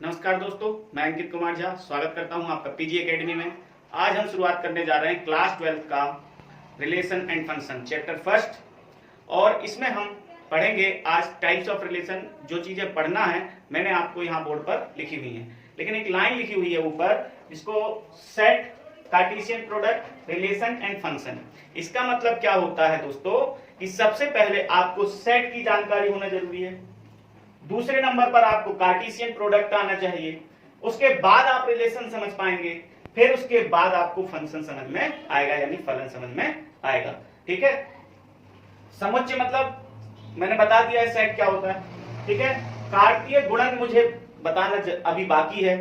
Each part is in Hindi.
नमस्कार दोस्तों, मैं अंकित कुमार झा स्वागत करता हूं आपका पीजी एकेडमी में। आज हम शुरुआत करने जा रहे हैं क्लास 12 का relation and function chapter first. और इसमें हम पढ़ेंगे आज टाइप्स ऑफ रिलेशन। जो चीजें पढ़ना है मैंने आपको यहाँ बोर्ड पर लिखी हुई है, लेकिन एक लाइन लिखी हुई है ऊपर जिसको set, Cartesian product, relation and function. इसका मतलब क्या होता है दोस्तों कि सबसे पहले आपको सेट की जानकारी होना जरूरी है, दूसरे नंबर पर आपको कार्टेशियन प्रोडक्ट आना चाहिए, उसके बाद आप रिलेशन समझ पाएंगे, फिर उसके बाद आपको फंक्शन समझ में आएगा यानी फलन समझ में आएगा। ठीक है, समुच्चय मतलब मैंने बता दिया है सेट क्या होता है। ठीक है, कार्तीय गुणन मुझे बताना अभी बाकी है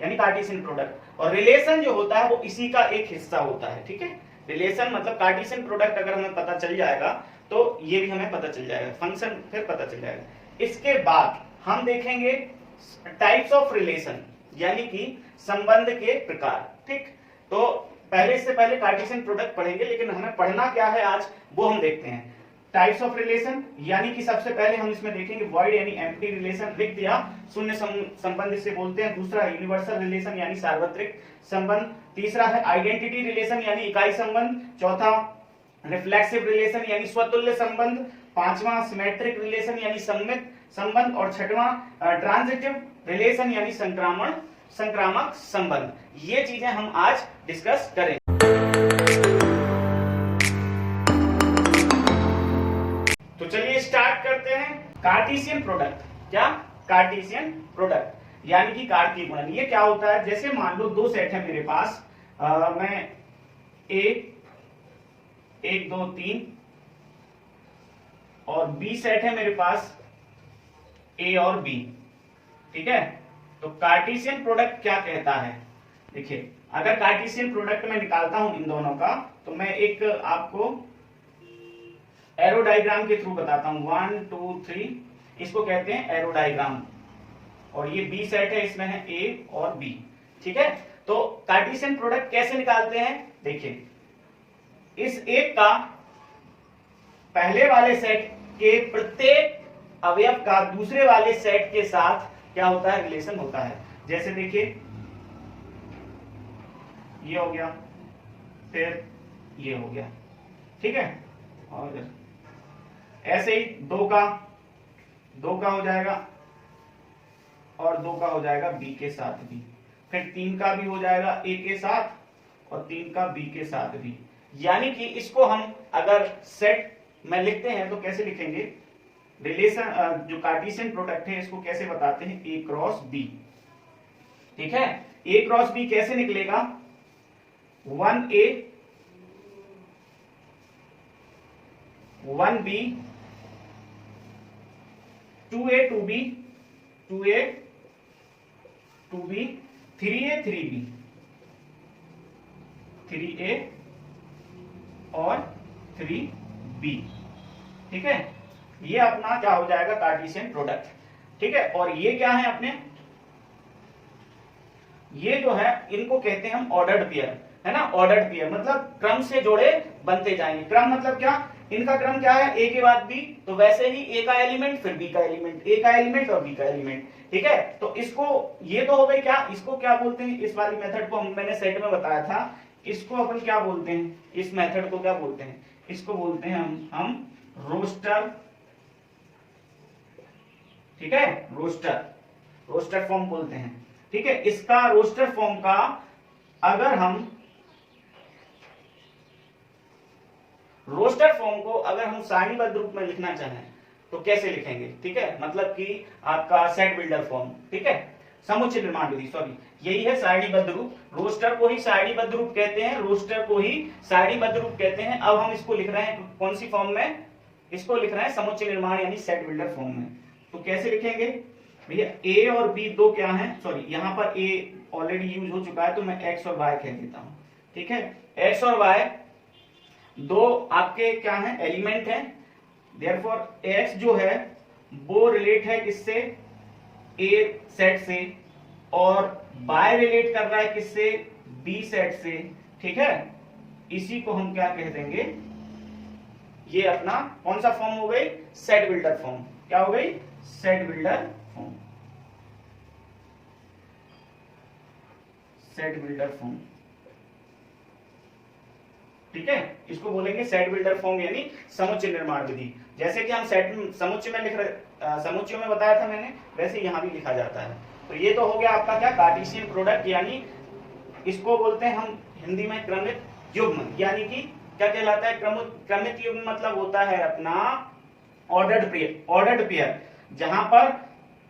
यानी कार्टेशियन प्रोडक्ट, और रिलेशन जो होता है वो इसी का एक हिस्सा होता है। ठीक है, रिलेशन मतलब कार्टेशियन प्रोडक्ट अगर हमें पता चल जाएगा तो ये भी हमें पता चल जाएगा, फंक्शन फिर पता चल जाएगा। इसके बाद हम देखेंगे टाइप्स ऑफ रिलेशन यानी कि संबंध के प्रकार। ठीक, तो इससे पहले कार्टेशियन प्रोडक्ट पढ़ेंगे, लेकिन हमें पढ़ना क्या है आज वो हम देखते हैं। टाइप्स ऑफ रिलेशन यानी कि सबसे पहले हम इसमें देखेंगे वॉइड यानी एम्प्टी रिलेशन, रिक्त या शून्य संबंध इसे बोलते हैं। दूसरा है यूनिवर्सल रिलेशन यानी सार्वत्रिक संबंध। तीसरा है आइडेंटिटी रिलेशन यानी इकाई संबंध। चौथा रिफ्लेक्सिव रिलेशन यानी स्वतुल्य संबंध। पांचवा सिमेट्रिक रिलेशन यानी सममित संबंध, और छठवां ट्रांजिटिव रिलेशन यानी संक्रामक संबंध। ये चीजें हम आज डिस्कस करें। तो चलिए स्टार्ट करते हैं। कार्टेशियन प्रोडक्ट, क्या कार्टेशियन प्रोडक्ट यानी कि कार्तीय गुणन। ये क्या होता है, जैसे मान लो दो सेट है मेरे पास, मैं ए 1 2 3 और बी सेट है मेरे पास ए और बी। ठीक है, तो कार्टेशियन प्रोडक्ट क्या कहता है, देखिए अगर कार्टेशियन प्रोडक्ट मैं निकालता हूं इन दोनों का, तो मैं एक आपको एरो डायग्राम के थ्रू बताता हूं। 1 2 3 इसको कहते हैं एरो डायग्राम, और ये बी सेट है, इसमें है ए और बी। ठीक है, तो कार्टेशियन प्रोडक्ट कैसे निकालते हैं, देखिए इस एक का पहले वाले सेट के प्रत्येक अवयव का दूसरे वाले सेट के साथ क्या होता है, रिलेशन होता है। जैसे देखिए ये हो गया, फिर ये हो गया। ठीक है, और ऐसे ही दो का हो जाएगा और दो का हो जाएगा बी के साथ भी, फिर 3 का भी हो जाएगा ए के साथ और 3 का बी के साथ भी। यानी कि इसको हम अगर सेट में लिखते हैं तो कैसे लिखेंगे, रिलेशन जो कार्टेशियन प्रोडक्ट है इसको कैसे बताते हैं, ए क्रॉस बी। ठीक है, ए क्रॉस बी कैसे निकलेगा, 1A 1B 2A 2B 2A 2B 3A 3B 3A और 3B। ठीक है, ये अपना क्या हो जाएगा, कार्टेशियन प्रोडक्ट। ठीक है, और ये क्या है अपने, ये जो है इनको कहते हैं हम ऑर्डर्ड पेयर, है ना। ऑर्डर्ड पेयर मतलब क्रम से जोड़े बनते जाएंगे। क्रम मतलब क्या, इनका क्रम क्या है, ए के बाद बी, तो वैसे ही ए का एलिमेंट फिर बी का एलिमेंट, ए का एलिमेंट और बी का एलिमेंट। ठीक है, तो इसको ये तो हो गई क्या, इसको क्या बोलते हैं, इस वाली मेथड को मैंने सेट में बताया था, इसको अपन क्या बोलते हैं, इस मेथड को क्या बोलते हैं, इसको बोलते हैं हम रोस्टर। ठीक है, रोस्टर फॉर्म बोलते हैं। ठीक है, इसका रोस्टर फॉर्म का अगर हम सारणीबद्ध रूप में लिखना चाहें तो कैसे लिखेंगे। ठीक है, मतलब कि आपका सेट बिल्डर फॉर्म। ठीक है, समुच्चय निर्माण विधि, सॉरी यही है सारणीबद्ध रूप। रोस्टर को ही सारणीबद्ध रूप कहते हैं, रोस्टर को ही सारणीबद्ध रूप कहते हैं। अब हम इसको लिख रहे हैं कौन सी फॉर्म में, इसको लिख रहे हैं समुच्चय निर्माण यानी सेट बिल्डर फॉर्म में। तो कैसे लिखेंगे भैया, ए और बी दो क्या है, सॉरी यहाँ पर ए ऑलरेडी यूज हो चुका है तो मैं एक्स और वाई कह देता हूं। ठीक है, एक्स और वाई दो आपके क्या है, एलिमेंट है। देयरफॉर एक्स जो है वो रिलेट है किससे, ए सेट से, और वाई रिलेट कर रहा है किससे, बी सेट से। ठीक है, इसी को हम क्या कह देंगे, ये अपना कौन सा फॉर्म हो गई, सेट बिल्डर फॉर्म। क्या हो गई, set builder form. Set builder form, ठीक है, इसको बोलेंगे सेट बिल्डर फॉर्म यानी समुच्चय निर्माण विधि। जैसे कि हम सेट समुच्चय में लिख रहे, समुच्चयों में बताया था मैंने, वैसे यहां भी लिखा जाता है। तो ये तो हो गया आपका क्या, कार्टेशियन प्रोडक्ट, यानी इसको बोलते हैं हम हिंदी में क्रमित युग्म, यानी कि क्या कहलाता है, क्रमित युग्म मतलब होता है अपना ऑर्डर्ड पेयर, जहां पर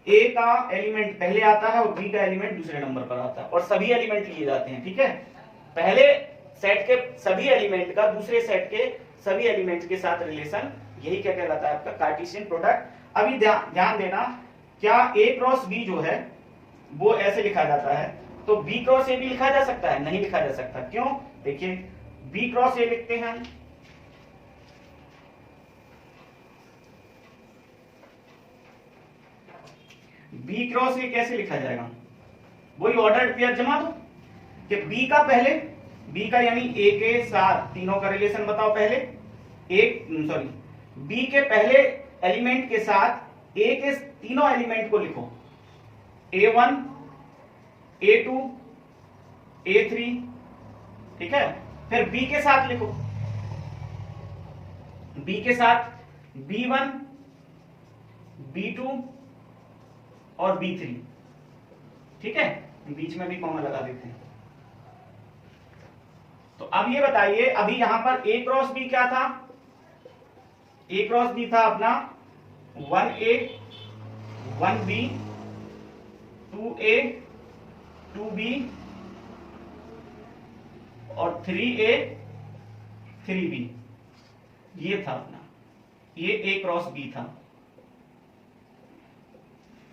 ए का एलिमेंट पहले आता है और बी का एलिमेंट दूसरे नंबर पर आता है और सभी एलिमेंट लिए जाते हैं, ठीक है। पहले सेट के सभी एलिमेंट का दूसरे सेट के सभी एलिमेंट के साथ रिलेशन, यही क्या कहलाता है आपका कार्टेशियन प्रोडक्ट। अभी ध्यान देना, क्या ए क्रॉस बी जो है वो ऐसे लिखा जाता है, तो बी क्रॉस ए भी लिखा जा सकता है? नहीं लिखा जा सकता। क्यों? देखिए, बी क्रॉस ए लिखते हैं हम, बी क्रॉस ए कैसे लिखा जाएगा, वही ऑर्डर्ड पेयर जमा दो कि बी का पहले, बी का यानी ए के साथ तीनों का रिलेशन बताओ पहले, बी के पहले एलिमेंट के साथ ए के तीनों एलिमेंट को लिखो, A1, A2, A3, ठीक है। फिर बी के साथ लिखो, बी के साथ B1, B2 और B3, ठीक है, बीच में भी कॉमा लगा देते हैं। तो अब ये बताइए, अभी यहां पर A क्रॉस B क्या था, A क्रॉस B था अपना 1A 1B 2A 2B और 3A 3B, ये था अपना, ये A क्रॉस B था,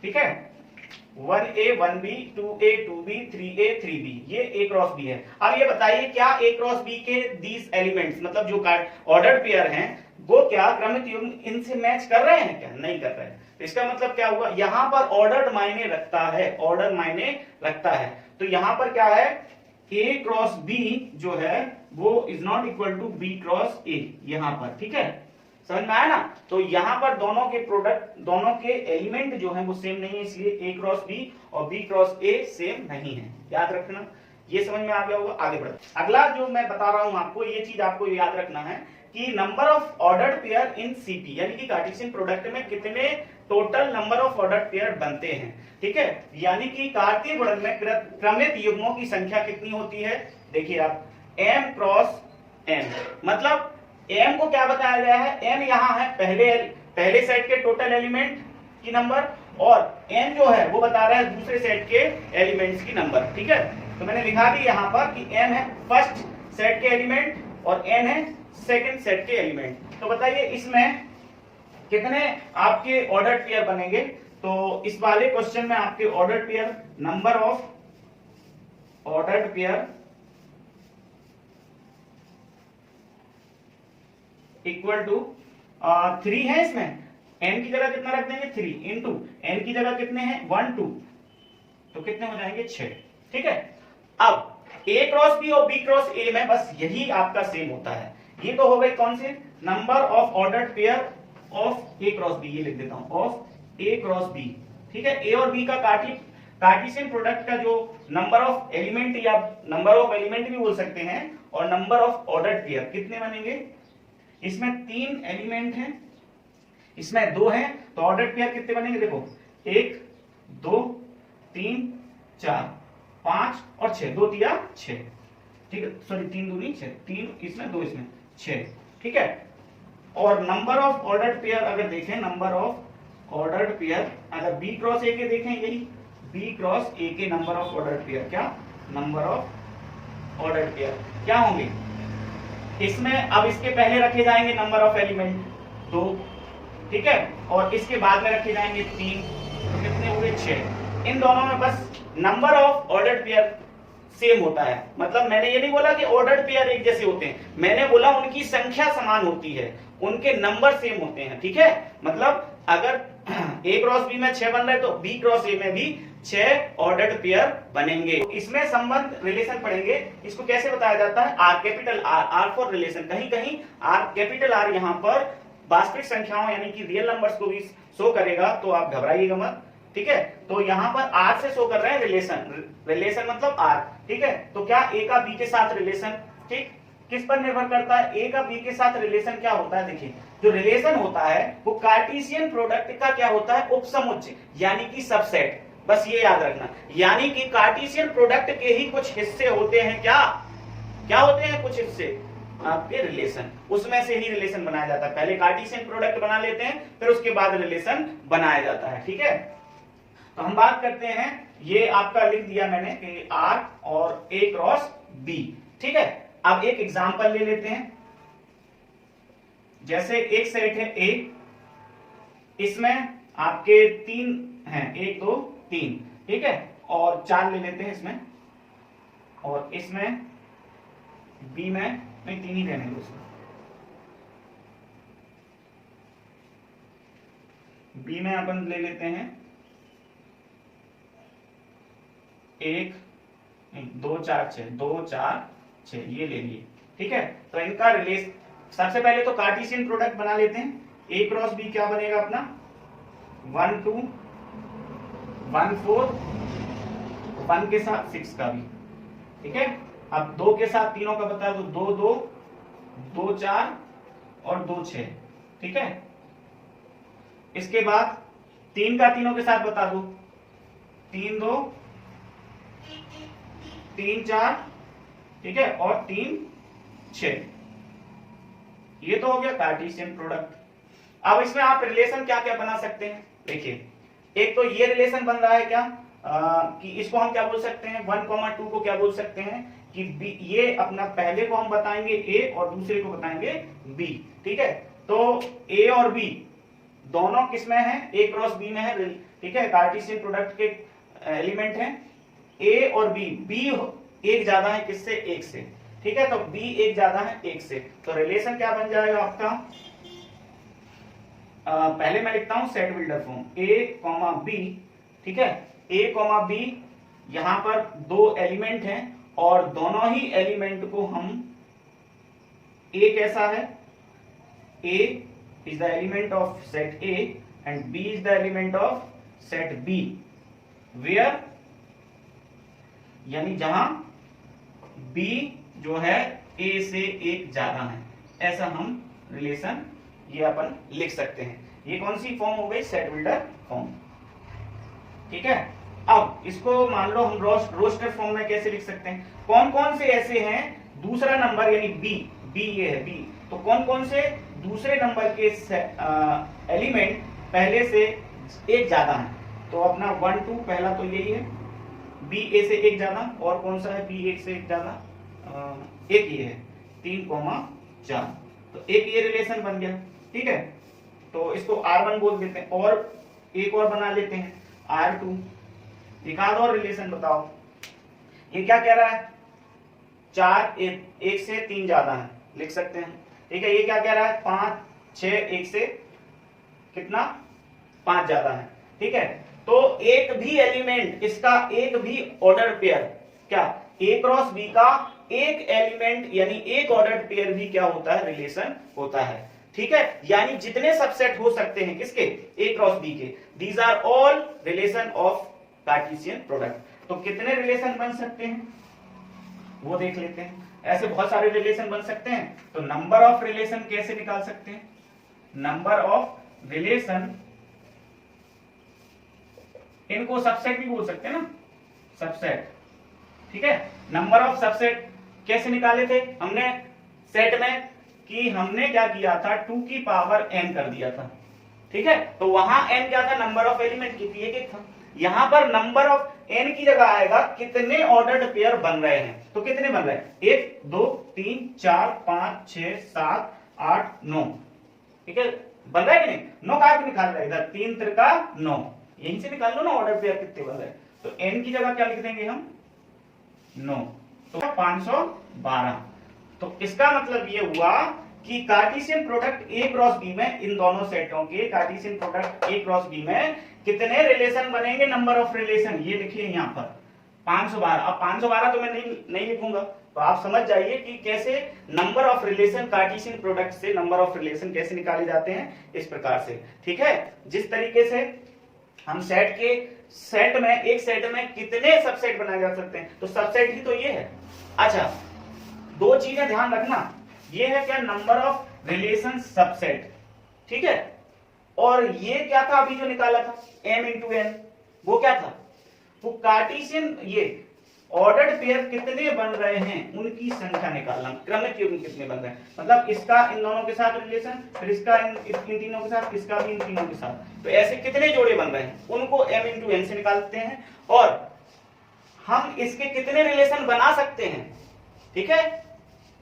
ठीक है। 1A 1B 2A 2B 3A 3B, ये A क्रॉस B है। अब ये बताइए, क्या A क्रॉस B के दीज एलिमेंट्स, मतलब जो ऑर्डर्ड पेयर हैं, वो क्या क्रमित युग्म इनसे मैच कर रहे हैं? क्या नहीं कर रहे हैं। इसका मतलब क्या हुआ, यहां पर ऑर्डर्ड मायने रखता है, ऑर्डर मायने रखता है। तो यहां पर क्या है, A क्रॉस B जो है वो is not equal to B cross A, यहां पर, ठीक है, समझ में आया ना। तो यहां पर दोनों के प्रोडक्ट, दोनों के एलिमेंट जो हैं वो सेम नहीं है, इसलिए A क्रॉस B और B क्रॉस A सेम नहीं है, याद रखना। ये समझ में आ गया होगा। आगे बढ़ते, अगला जो मैं बता रहा हूं आपको, ये चीज आपको याद रखना है कि number of ordered pair in CP, यानी कि कार्टेशियन प्रोडक्ट में कितने total number of ordered pair बनते हैं, ठीक है। यानी कि कार्तीय गुणन में क्रमित युग्मों की संख्या कितनी होती है, देखिए आप, m क्रॉस n, मतलब m को क्या बताया गया है, n यहाँ है पहले सेट के टोटल एलिमेंट की नंबर, और n जो है वो बता रहा है दूसरे सेट के एलिमेंट्स की नंबर, ठीक है। तो मैंने लिखा दी यहाँ पर कि m है फर्स्ट सेट के एलिमेंट और n है सेकंड सेट के एलिमेंट। तो बताइए इसमें कितने आपके ऑर्डर्ड पेयर बनेंगे। तो इस वाले क्वेश्चन में आपके ordered pair, number of ordered pair equal to 3 है, इसमें n की जगह कितना रख देंगे 3 इंटू n की जगह कितने हैं 1 2, तो कितने हो जाएंगे 6, ठीक है। अब A क्रॉस B और B क्रॉस A में बस यही आपका सेम होता है। ये तो हो गए कौन से, number of ordered pair of A cross B, ये लिख देता हूं, ऑफ A क्रॉस B, ठीक है। A और B का कार्टेशियन प्रोडक्ट का जो नंबर ऑफ एलिमेंट या नंबर ऑफ एलिमेंट भी बोल सकते हैं, और नंबर ऑफ ऑर्डर्ड पेयर कितने बनेंगे, इसमें 3 एलिमेंट हैं, इसमें 2 हैं, तो ऑर्डर्ड पेयर कितने बनेंगे, देखो 1 2 3 4 5 और 6, 2 3 6, ठीक है, सॉरी 3 दूनी 6, 3 इसमें 2 इसमें 6, ठीक है। और नंबर ऑफ ऑर्डर्ड पेयर अगर देखें, नंबर ऑफ ऑर्डर्ड पेयर अगर B क्रॉस A के देखें, यही B क्रॉस A के नंबर ऑफ ऑर्डर्ड पेयर, क्या नंबर ऑफ ऑर्डर्ड पेयर क्या होंगे इसमें, अब इसके पहले रखे जाएंगे नंबर ऑफ एलिमेंट 2, ठीक है, और इसके बाद में रखे जाएंगे 3, तो कितने हुए 6। इन दोनों में बस number of ordered pair same होता है। मतलब मैंने ये नहीं बोला कि ऑर्डर्ड पेयर एक जैसे होते हैं, मैंने बोला उनकी संख्या समान होती है, उनके नंबर सेम होते हैं, ठीक है। मतलब अगर A क्रॉस B में 6 बन रहे तो B क्रॉस A में भी 6 ऑर्डर्ड पेयर बनेंगे। इसमें संबंध रिलेशन पढ़ेंगे, इसको कैसे बताया जाता है, are capital R for relation. कहीं कहीं आर कैपिटल आर यहाँ पर वास्तविक संख्याओं यानी कि रियल नंबर्स को भी शो करेगा, तो आप घबराइएगा मत। ठीक है, तो यहाँ पर आर से शो कर रहे हैं रिलेशन, रिलेशन मतलब आर, ठीक है। तो क्या ए का बी के साथ रिलेशन, ठीक, किस पर निर्भर करता है, ए का बी के साथ रिलेशन क्या होता है, देखिए जो रिलेशन होता है वो कार्टेशियन प्रोडक्ट का क्या होता है, उपसमुच्चय यानी कि सबसेट, बस ये याद रखना, यानी कि कार्टेशियन प्रोडक्ट के ही कुछ हिस्से होते हैं, क्या क्या होते हैं कुछ हिस्से आपके रिलेशन, उसमें से ही रिलेशन बनाया जाता है। पहले कार्टेशियन प्रोडक्ट बना लेते हैं, फिर उसके बाद रिलेशन बनाया जाता है, ठीक है। तो हम बात करते हैं, ये आपका लिख दिया मैंने कि आर और ए क्रॉस बी, ठीक है। अब एक एग्जांपल ले लेते हैं, जैसे एक सेट है ए, इसमें आपके 3 हैं, 1 2 3, ठीक है, और 4 ले लेते हैं इसमें, और इसमें बी में नहीं 3 ही रहने दो, उसमें बी में अपन ले लेते हैं 1 2 4 6 2 4 6, ये ले लिए, ठीक है। तो इनका रिलेशन, सबसे पहले तो कार्टेशियन प्रोडक्ट बना लेते हैं, ए क्रॉस बी क्या बनेगा अपना 1 2 1 4, 1 के साथ 6 का भी, ठीक है। अब 2 के साथ तीनों का बता दो, 2 2 2 4 और 2 6, ठीक है। इसके बाद 3 का तीनों के साथ बता दो, 3 2 3 4, ठीक है, और 3 6, ये तो हो गया कार्टेशियन प्रोडक्ट। अब इसमें आप रिलेशन क्या क्या बना सकते हैं, देखिए एक तो ये रिलेशन बन रहा है क्या, कि इसको हम क्या बोल सकते हैं, 1, 2 को क्या बोल सकते हैं कि बी, ये अपना पहले को हम बताएंगे ए और दूसरे को बताएंगे बी, ठीक है। तो ए और बी दोनों किसमें है, ए क्रॉस बी में है, ठीक है, कार्टेशियन प्रोडक्ट के एलिमेंट हैं ए और बी, बी एक ज्यादा है किससे, एक से, ठीक है, तो बी एक ज्यादा है एक से, तो रिलेशन क्या बन जाएगा आपका, पहले मैं लिखता हूं सेट बिल्डर फॉर्म, ए कॉमा बी, ठीक है, ए कॉमा बी, यहां पर 2 एलिमेंट हैं और दोनों ही एलिमेंट को हम, ए कैसा है, a is the element of set A and b is the element of set B, where यानी जहां बी जो है ए से एक ज्यादा है, ऐसा हम रिलेशन ये अपन लिख सकते हैं। ये कौन सी फॉर्म हो गई, सेट बिल्डर फॉर्म, ठीक है। अब इसको मान लो हम रोस्टर फॉर्म में कैसे लिख सकते हैं, कौन कौन से ऐसे हैं दूसरा नंबर यानी बी, बी ये है बी, तो कौन कौन से दूसरे नंबर के एलिमेंट पहले से एक ज्यादा है, तो अपना 1 2 पहला तो यही है, बी ए से एक ज्यादा, और कौन सा है बी एक से एक ज्यादा, एक ये है 3, 4, तो एक ये रिलेशन बन गया, ठीक है। तो इसको R1 बोल देते हैं, और एक और बना लेते हैं R2, एक आध और रिलेशन बताओ, ये क्या कह रहा है 4 एक से 3 ज्यादा है, लिख सकते हैं, ठीक है। ये क्या कह रहा है 5 6 एक से कितना 5 ज्यादा है, ठीक है। तो एक भी एलिमेंट, इसका एक भी ऑर्डर पेयर, क्या ए क्रॉस बी का एक एलिमेंट यानी एक ऑर्डर पेयर भी क्या होता है, रिलेशन होता है, ठीक है। यानी जितने सबसेट हो सकते हैं किसके, ए क्रॉस बी के, these are all relation of Cartesian product. तो कितने रिलेशन बन सकते हैं वो देख लेते हैं, ऐसे बहुत सारे रिलेशन बन सकते हैं। तो नंबर ऑफ रिलेशन कैसे निकाल सकते हैं, नंबर ऑफ रिलेशन, इनको सबसेट भी बोल सकते हैं ना, सबसेट, ठीक है। नंबर ऑफ सबसेट कैसे निकाले थे हमने सेट में, कि हमने क्या किया था 2 की पावर n कर दिया था, ठीक है। तो वहां n क्या था, नंबर ऑफ एलिमेंट कितनी, एक था। यहां पर नंबर ऑफ n की जगह आएगा कितने ऑर्डर्ड पेयर बन रहे हैं, तो कितने बन रहे हैं 1 2 3 4 5 6 7 8 9, ठीक है, बन रहा है कि नहीं, 9 का निकाल रहा है इधर, 3 त्रिका 9, यहीं से निकाल लो ना ऑर्डर पेयर कितने बन रहे हैं। तो n की जगह क्या लिख देंगे हम 9, तो 512। तो इसका मतलब ये हुआ कि Cartesian product A cross B में, इन दोनों सेटों के Cartesian product A cross B में कितने रिलेशन बनेंगे, नंबर ऑफ रिलेशन, ये लिखिए यहाँ पर 512। अब 512 तो मैं नहीं लिखूंगा, तो आप समझ जाइए कि कैसे number of relation, Cartesian product से नंबर ऑफ रिलेशन कैसे निकाले जाते हैं, इस प्रकार से, ठीक है। जिस तरीके से हम सेट में एक सेट में कितने सबसेट बनाए जा सकते हैं, तो सबसेट ही तो ये है। अच्छा, दो चीजें ध्यान रखना, ये है क्या, नंबर ऑफ रिलेशन सबसेट, ठीक है। और ये क्या था अभी जो निकाला था m इंटू n, वो क्या था, वो कार्टेशियन, ये ऑर्डर्ड पेयर कितने बन रहे हैं उनकी संख्या निकालना, क्रमिक युग्म कितने बन रहे हैं, मतलब इसका इन दोनों के साथ रिलेशन, फिर इसका इन तीनों के साथ, इसका भी इन तीनों के साथ, तो ऐसे कितने जोड़े बन रहे हैं उनको m इंटू n से निकालते हैं। और हम इसके कितने रिलेशन बना सकते हैं, ठीक है,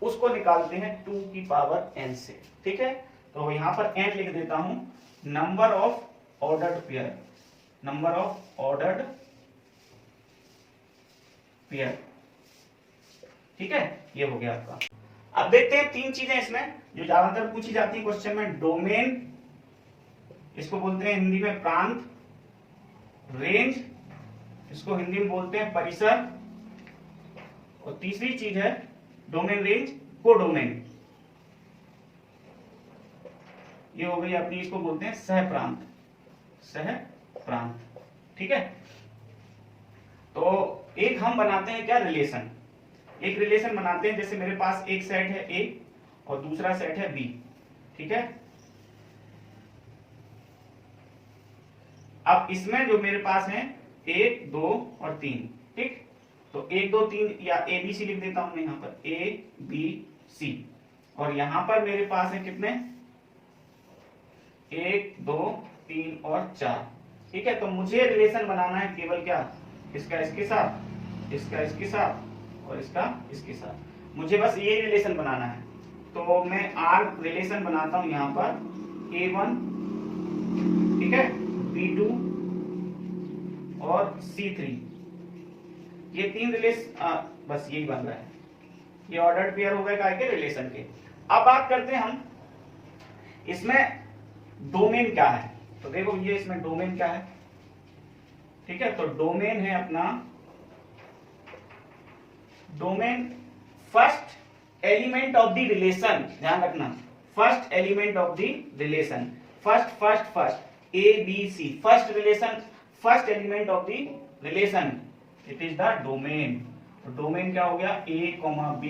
उसको निकालते हैं 2 की पावर n से, ठीक है। तो यहां पर n लिख देता हूं, number of ordered pair, number of ordered pair, ठीक है, ये हो गया आपका। अब देखते हैं तीन चीजें इसमें जो ज्यादातर पूछी जाती है क्वेश्चन में, डोमेन, इसको बोलते हैं हिंदी में प्रांत, रेंज, इसको हिंदी में बोलते हैं परिसर, और तीसरी चीज है डोमेन रेंज कोडोमेन, ये हो गई अपनी, इसको बोलते हैं सह प्रांत, सह प्रांत, ठीक है। तो एक हम बनाते हैं क्या, रिलेशन, एक रिलेशन बनाते हैं, जैसे मेरे पास एक सेट है A और दूसरा सेट है B, ठीक है। अब इसमें जो मेरे पास है 1 2 और 3, ठीक, तो 1 2 3 या ABC लिख देता हूं मैं यहां पर, ABC, और यहां पर मेरे पास है कितने, 1 2 3 और 4, ठीक है। तो मुझे रिलेशन बनाना है केवल क्या, इसका इसके साथ, इसका इसके साथ और इसका इसके साथ, मुझे बस ये रिलेशन बनाना है। तो मैं R रिलेशन बनाता हूं यहां पर, A1, ठीक है, B2 और C3, ये तीन रिलेशन, बस यही बन रहा है, ये ऑर्डर्ड पेयर हो गए काय के, रिलेशन के। अब बात करते हैं हम इसमें डोमेन क्या है, तो देखो ये इसमें डोमेन क्या है, ठीक है। तो डोमेन है अपना, domain first element of the relation, ध्यान रखना, first element of the relation, first A B C, first relation, first element of the relation, it is the domain. तो डोमेन क्या हो गया, A, B,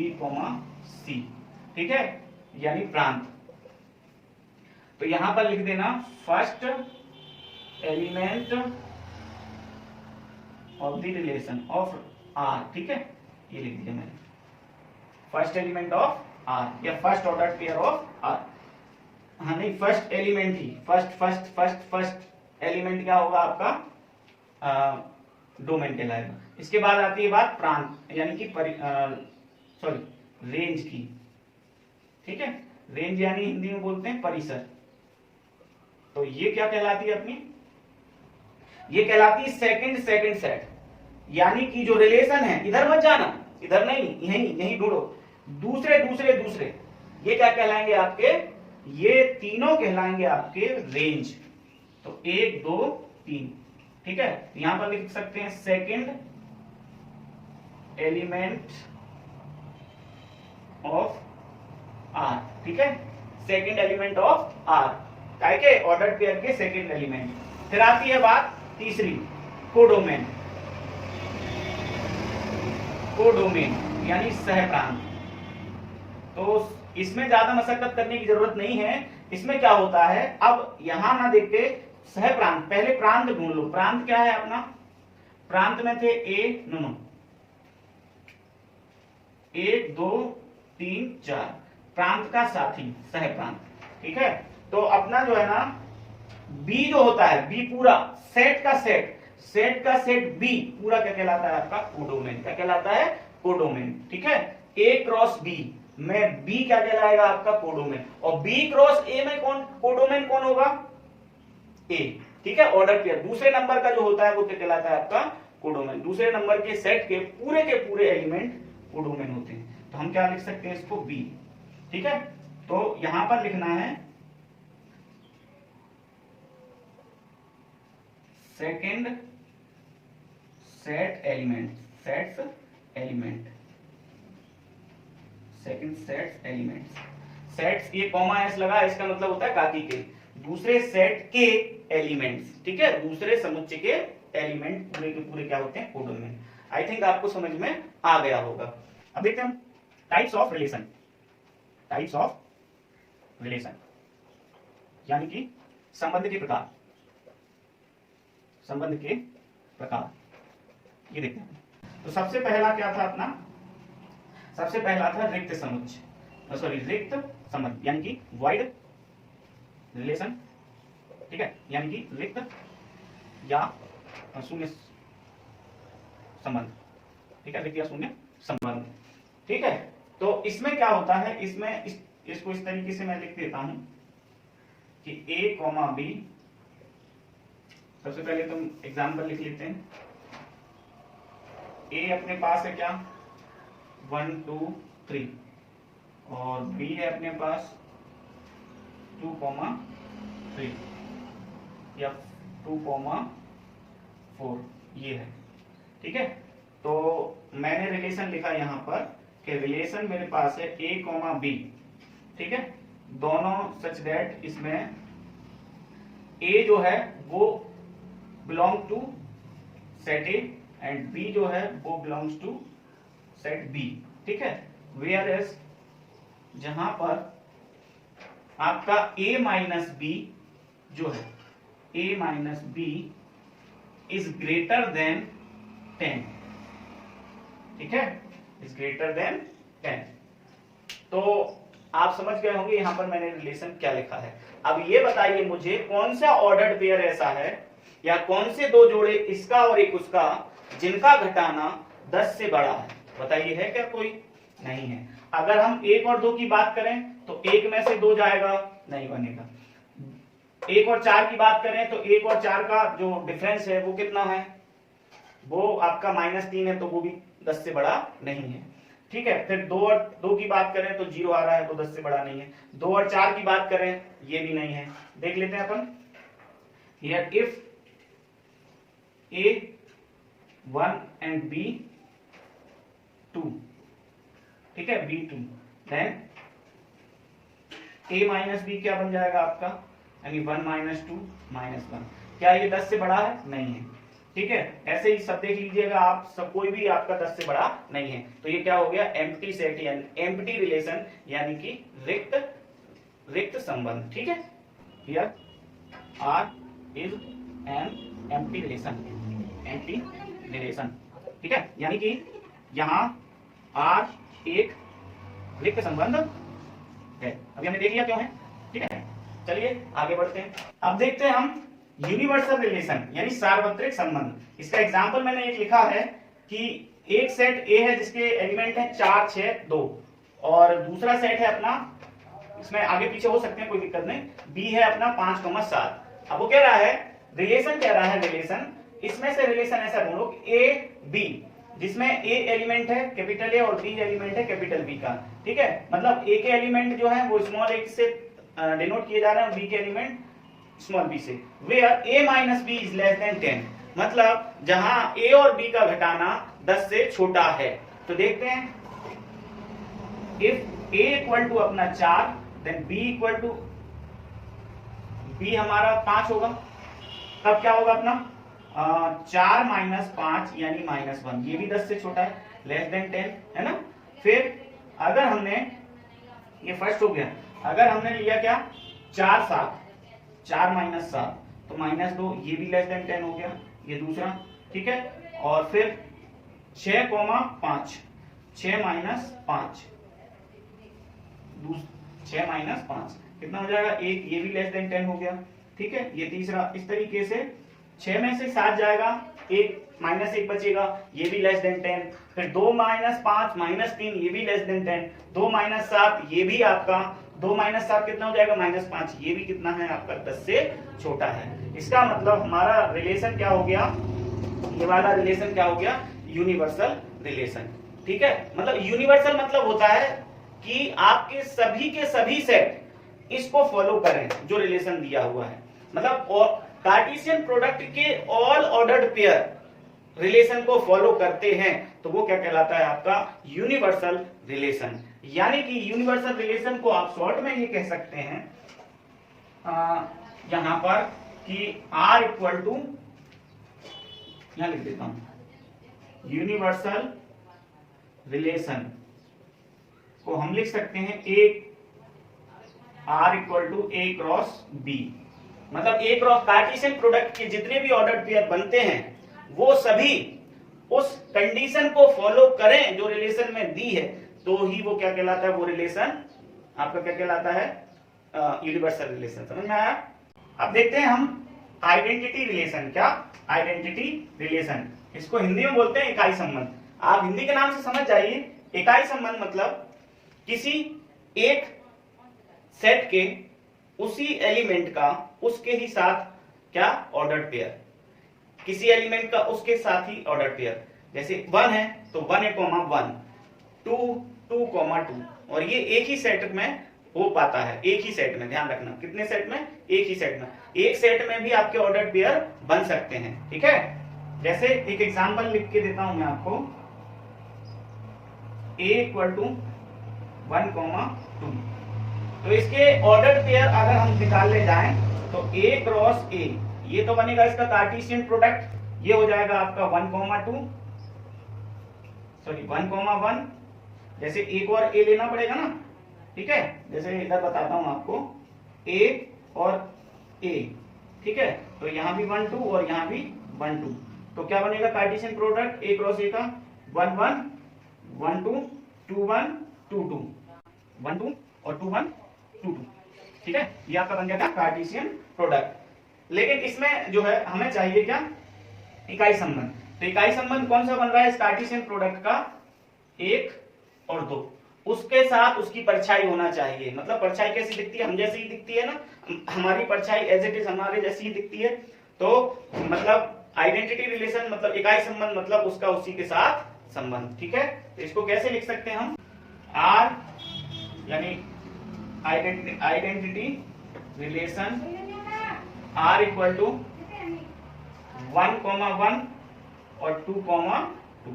C, ठीक है, यानी प्रांत। तो यहां पर लिख देना first element of the relation of R, ठीक है, ये लिख दिया मैंने, फर्स्ट एलिमेंट ऑफ R या first order pair of R, हाँ नहीं, फर्स्ट एलिमेंट ही, फर्स्ट एलिमेंट क्या होगा आपका, डोमेन कहलाएगा। इसके बाद आती है बात प्रांत यानी कि रेंज की, ठीक है, रेंज यानी हिंदी में बोलते हैं परिसर। तो ये क्या कहलाती है अपनी, ये कहलाती है सेकंड सेट, यानी कि जो रिलेशन है, इधर मत जाना, इधर नहीं, यहीं ढूंढो, दूसरे, ये क्या कहलाएंगे आपके, ये तीनों कहलाएंगे आपके रेंज। तो 1 2 3, ठीक है, यहां पर लिख सकते हैं सेकंड एलिमेंट ऑफ R, ठीक है, सेकंड एलिमेंट ऑफ R, काय के, ऑर्डर्ड पेयर के सेकंड एलिमेंट। फिर आती है बात तीसरी, कोडोमेन, यानी सहप्रांत। तो इसमें ज्यादा मशक्कत करने की जरूरत नहीं है। इसमें क्या होता है, अब यहां ना देख के सहप्रांत, पहले प्रांत ढूंढ लो, प्रांत क्या है अपना, प्रांत में थे 1 2 3 4, प्रांत का साथी सहप्रांत, ठीक है। तो अपना जो है ना बी जो होता है, बी पूरा सेट का सेट बी पूरा क्या कहलाता है आपका, कोडोमेन, क्या कहलाता है, कोडोमेन, ठीक है। A क्रॉस B में B क्या कहलाएगा आपका, कोडोमेन, और B क्रॉस A में कोडोमेन कौन होगा, A, ठीक है, ऑर्डर पेयर। दूसरे नंबर का जो होता है वो क्या कहलाता है आपका, कोडोमेन। दूसरे नंबर के सेट के पूरे एलिमेंट कोडोमेन होते हैं। तो हम क्या लिख सकते हैं इसको, B, ठीक है। तो यहां पर लिखना है second set element, second sets elements, sets, ये कॉमा एस लगा, इसका मतलब होता है काकी के, दूसरे सेट के एलिमेंट्स, ठीक है, दूसरे समुच्चय के एलिमेंट पूरे के पूरे क्या होते हैं, कोडोमेन। आई थिंक आपको समझ में आ गया होगा। अब देखते हैं हम types of relation. Types of relation यानी कि संबंध के प्रकार। संबंध के प्रकार ये देखते हैं। तो सबसे पहला क्या था अपना, सबसे पहला था रिक्त समुच्चय, सॉरी रिक्त संबंध यानी कि वॉइड रिलेशन, ठीक है, यानी कि रिक्त या शून्य संबंध, ठीक है, रिक्त या शून्य संबंध, ठीक है। तो इसमें क्या होता है, इसमें इसको इस तरीके से मैं लिख देता हूं कि a कॉमा बी, सबसे पहले तुम एग्जाम्पल लिख लेते हैं। a अपने पास है क्या 1 2 3 और b है अपने पास 2 3 या 2 4 ये है, ठीक है। तो मैंने रिलेशन लिखा यहां पर कि रिलेशन मेरे पास है a कॉमा बी, ठीक है, दोनों सच दैट इसमें a जो है वो belong to set A and b जो है वो बिलोंग्स टू सेट बी, ठीक है। वेयर एज जहां पर आपका a माइनस बी जो है a minus B is greater than 10, ठीक है, इज ग्रेटर देन 10। तो आप समझ गए होंगे यहां पर मैंने रिलेशन क्या लिखा है। अब ये बताइए मुझे कौन सा ऑर्डर्ड पेयर ऐसा है या कौन से दो जोड़े इसका और एक उसका जिनका घटाना 10 से बड़ा है, बताइए है क्या कोई? नहीं है। अगर हम 1 और 2 की बात करें तो 1 में से 2 जाएगा, नहीं बनेगा। 1 और 4 की बात करें तो 1 और 4 का जो डिफरेंस है वो कितना है, वो आपका -3 है, तो वो भी 10 से बड़ा नहीं है, ठीक है। फिर 2 और 2 की बात करें तो 0 आ रहा है, तो 10 से बड़ा नहीं है। 2 और 4 की बात करें ये भी नहीं है। देख लेते हैं अपन here if a 1 and b 2, ठीक है, b 2 then a minus b क्या बन जाएगा आपका, यानी 1 - 2 -1। क्या ये 10 से बड़ा है? नहीं है, ठीक है। ऐसे ही सब देख लीजिएगा आप, सब कोई भी आपका 10 से बड़ा नहीं है। तो ये क्या हो गया, एम्प्टी सेट यानी एम्प्टी रिलेशन यानी कि रिक्त संबंध, ठीक है। Here R is an empty relation, empty relation, ठीक है, यानी कि यहां R एक रिक्त संबंध है। अभी हमने देख लिया क्यों है, ठीक है। चलिए आगे बढ़ते हैं। अब देखते हैं हम यूनिवर्सल रिलेशन यानी सार्वत्रिक संबंध। इसका एग्जांपल मैंने एक लिखा है कि एक सेट ए है जिसके एलिमेंट है 4 6 2 और दूसरा सेट है अपना, इसमें आगे पीछे हो सकते हैं कोई दिक्कत नहीं, बी है अपना 5 7। अब वो कह रहा है रिलेशन, कह रहा है रिलेशन, इसमें से रिलेशन ऐसा ढूंढो ए बी जिसमें ए एलिमेंट है कैपिटल ए और बी एलिमेंट है कैपिटल बी का, ठीक है। मतलब ए के एलिमेंट जो है वो स्मॉल ए से डिनोट किए जा रहे हैं, बी के एलिमेंट स्मॉल बी से। Where a minus B is less than 10, मतलब जहां a और b का घटाना 10 से छोटा है। तो देखते हैं इफ a इक्वल टू अपना 4 then b equal to, b हमारा 5 होगा, तब क्या होगा अपना 4 - 5 यानी -1, ये भी 10 से छोटा है, लेस देन 10 है ना। फिर अगर हमने, ये फर्स्ट हो गया, अगर हमने लिया क्या 4 7 4 - 7 तो -2, ये भी लेस देन 10 हो गया, ये दूसरा, ठीक है। और फिर 6 5 6 - 5 6 - 5 कितना हो जाएगा 1, ये भी लेस देन 10 हो गया, ठीक है। ये तीसरा, इस तरीके से 6 में से 7 जाएगा, 1 -1 बचेगा, ये भी लेस देन 10। फिर 2 - 5 -3 ये भी लेस देन 10। 2 - 7 ये भी आपका 2 - 7 कितना हो जाएगा -5, ये भी कितना है आपका 10 से छोटा है। इसका मतलब हमारा रिलेशन क्या हो गया, ये वाला रिलेशन क्या हो गया, यूनिवर्सल रिलेशन, ठीक है। मतलब यूनिवर्सल मतलब होता है कि आपके सभी के सभी सेट इसको फॉलो करें जो रिलेशन दिया हुआ है। मतलब कार्टेशियन प्रोडक्ट के ऑल ऑर्डर्ड पेयर रिलेशन को फॉलो करते हैं तो वो क्या कहलाता है आपका यूनिवर्सल रिलेशन। यानी कि यूनिवर्सल रिलेशन को आप शॉर्ट में ये कह सकते हैं यहां पर कि R इक्वल टू, यहां लिख देता हूं, यूनिवर्सल रिलेशन को हम लिख सकते हैं R equal to A cross B। मतलब A क्रॉस कार्टेशियन प्रोडक्ट के जितने भी ऑर्डर्ड पेयर बनते हैं वो सभी उस कंडीशन को फॉलो करें जो रिलेशन में दी है, तो ही वो क्या कहलाता है, वो रिलेशन आपका क्या कहलाता है, यूनिवर्सल रिलेशन। समझ में आया? अब देखते हैं हम आइडेंटिटी रिलेशन। क्या? आइडेंटिटी रिलेशन, इसको हिंदी में बोलते हैं इकाई संबंध। आप हिंदी के नाम से समझ जाइए, इकाई संबंध मतलब किसी एक सेट के उसी एलिमेंट का उसके ही साथ क्या, ऑर्डर्ड पेयर, किसी एलिमेंट का उसके साथ ही ऑर्डर्ड पेयर। जैसे 1 है तो 1A, 1, 2, 2, 2, और ये एक ही सेट में हो पाता है, एक ही सेट में। ध्यान रखना, कितने सेट में? एक ही सेट में। एक सेट में भी आपके ऑर्डर्ड पेयर बन सकते हैं, ठीक है। जैसे एक एग्जांपल लिख के देता हूं मैं आपको, A इक्वल टू 1, 2। तो इसके ऑर्डर्ड पेयर अगर हम निकालने जाएं तो A क्रॉस A, ये तो बनेगा इसका कार्टेशियन प्रोडक्ट, ये हो जाएगा आपका 1, 2, सॉरी 1, 1। जैसे एक और A लेना पड़ेगा ना, ठीक है। जैसे इधर बताता हूं आपको, A और A, ठीक है। तो यहां भी 1, 2 और यहां भी 1, 2, तो क्या बनेगा Cartesian product A cross A का 1, 1, 1, 2, 2, 1, 2, 2, 1, 2 और 2, 1, 2, 2, ठीक है। ये आपका बन गया कार्टेशियन प्रोडक्ट। लेकिन इसमें जो है हमें चाहिए क्या, इकाई संबंध। तो इकाई संबंध कौन सा बन रहा है इस कार्टेशियन प्रोडक्ट का, 1 और 2, उसके साथ उसकी परछाई होना चाहिए। मतलब परछाई कैसी दिखती है, हम जैसी ही दिखती है ना, हमारी परछाई एज इट इज हमारे जैसी ही दिखती है। तो मतलब आइडेंटिटी रिलेशन मतलब इकाई संबंध मतलब उसका उसी के साथ संबंध, ठीक है। तो इसको कैसे लिख सकते हैं हम, R यानी identity relation R equal to 1, 1 और 2, 2,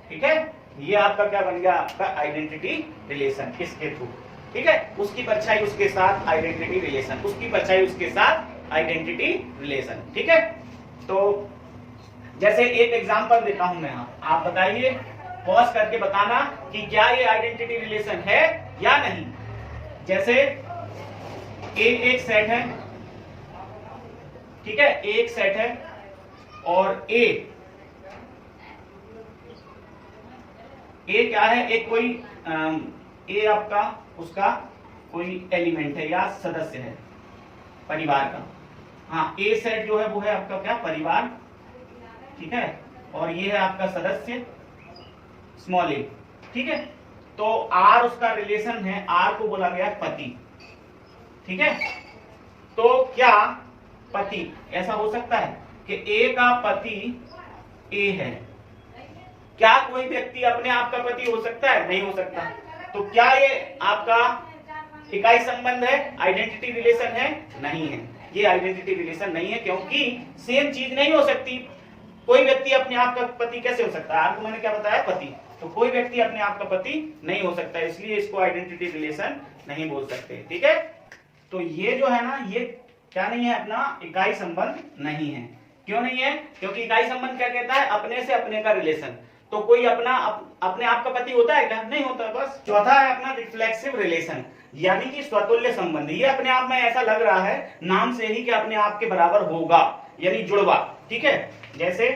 ठीक है। ये आपका क्या बन गया, आपका आइडेंटिटी रिलेशन इसके थ्रू, ठीक है। उसकी परछाई उसके साथ आइडेंटिटी रिलेशन, उसकी परछाई उसके साथ आइडेंटिटी रिलेशन, ठीक है। तो जैसे एक एग्जांपल देता हूं मैं, आप बताइए, पॉज करके बताना कि क्या ये आइडेंटिटी रिलेशन है या नहीं। जैसे एक सेट है, ठीक है, एक सेट है और ए क्या है, एक कोई ए आपका उसका कोई एलिमेंट है या सदस्य है परिवार का। हाँ, ए सेट जो है वो है आपका क्या, परिवार, ठीक है। और ये है आपका सदस्य स्मॉल ए, ठीक है। तो आर उसका रिलेशन है, आर को बोला गया पति, ठीक है। तो क्या पति ऐसा हो सकता है कि ए का पति ए है? क्या कोई व्यक्ति अपने आप का पति हो सकता है? नहीं हो सकता। तो क्या ये आपका इकाई संबंध है, आइडेंटिटी रिलेशन है? नहीं है, ये आइडेंटिटी रिलेशन नहीं है, क्योंकि सेम चीज नहीं हो सकती। कोई व्यक्ति अपने आप का पति कैसे हो सकता है? आपको मैंने क्या बताया, पति। तो कोई व्यक्ति अपने आप का पति नहीं हो सकता, इसलिए इसको आइडेंटिटी रिलेशन नहीं बोल सकते, ठीक है। तो ये जो है ना, ये क्या नहीं है, अपना इकाई संबंध नहीं है। क्यों नहीं है? क्योंकि इकाई संबंध क्या कहता है, अपने से अपने का रिलेशन। तो कोई अपने आप का पति होता है क्या? नहीं होता। बस चौथा है अपना रिफ्लेक्सिव रिलेशन, यानी कि स्वतुल्य संबंध। ये अपने आप में ऐसा लग रहा है नाम से ही कि अपने आप के बराबर होगा, यानी जुड़वा, ठीक है। जैसे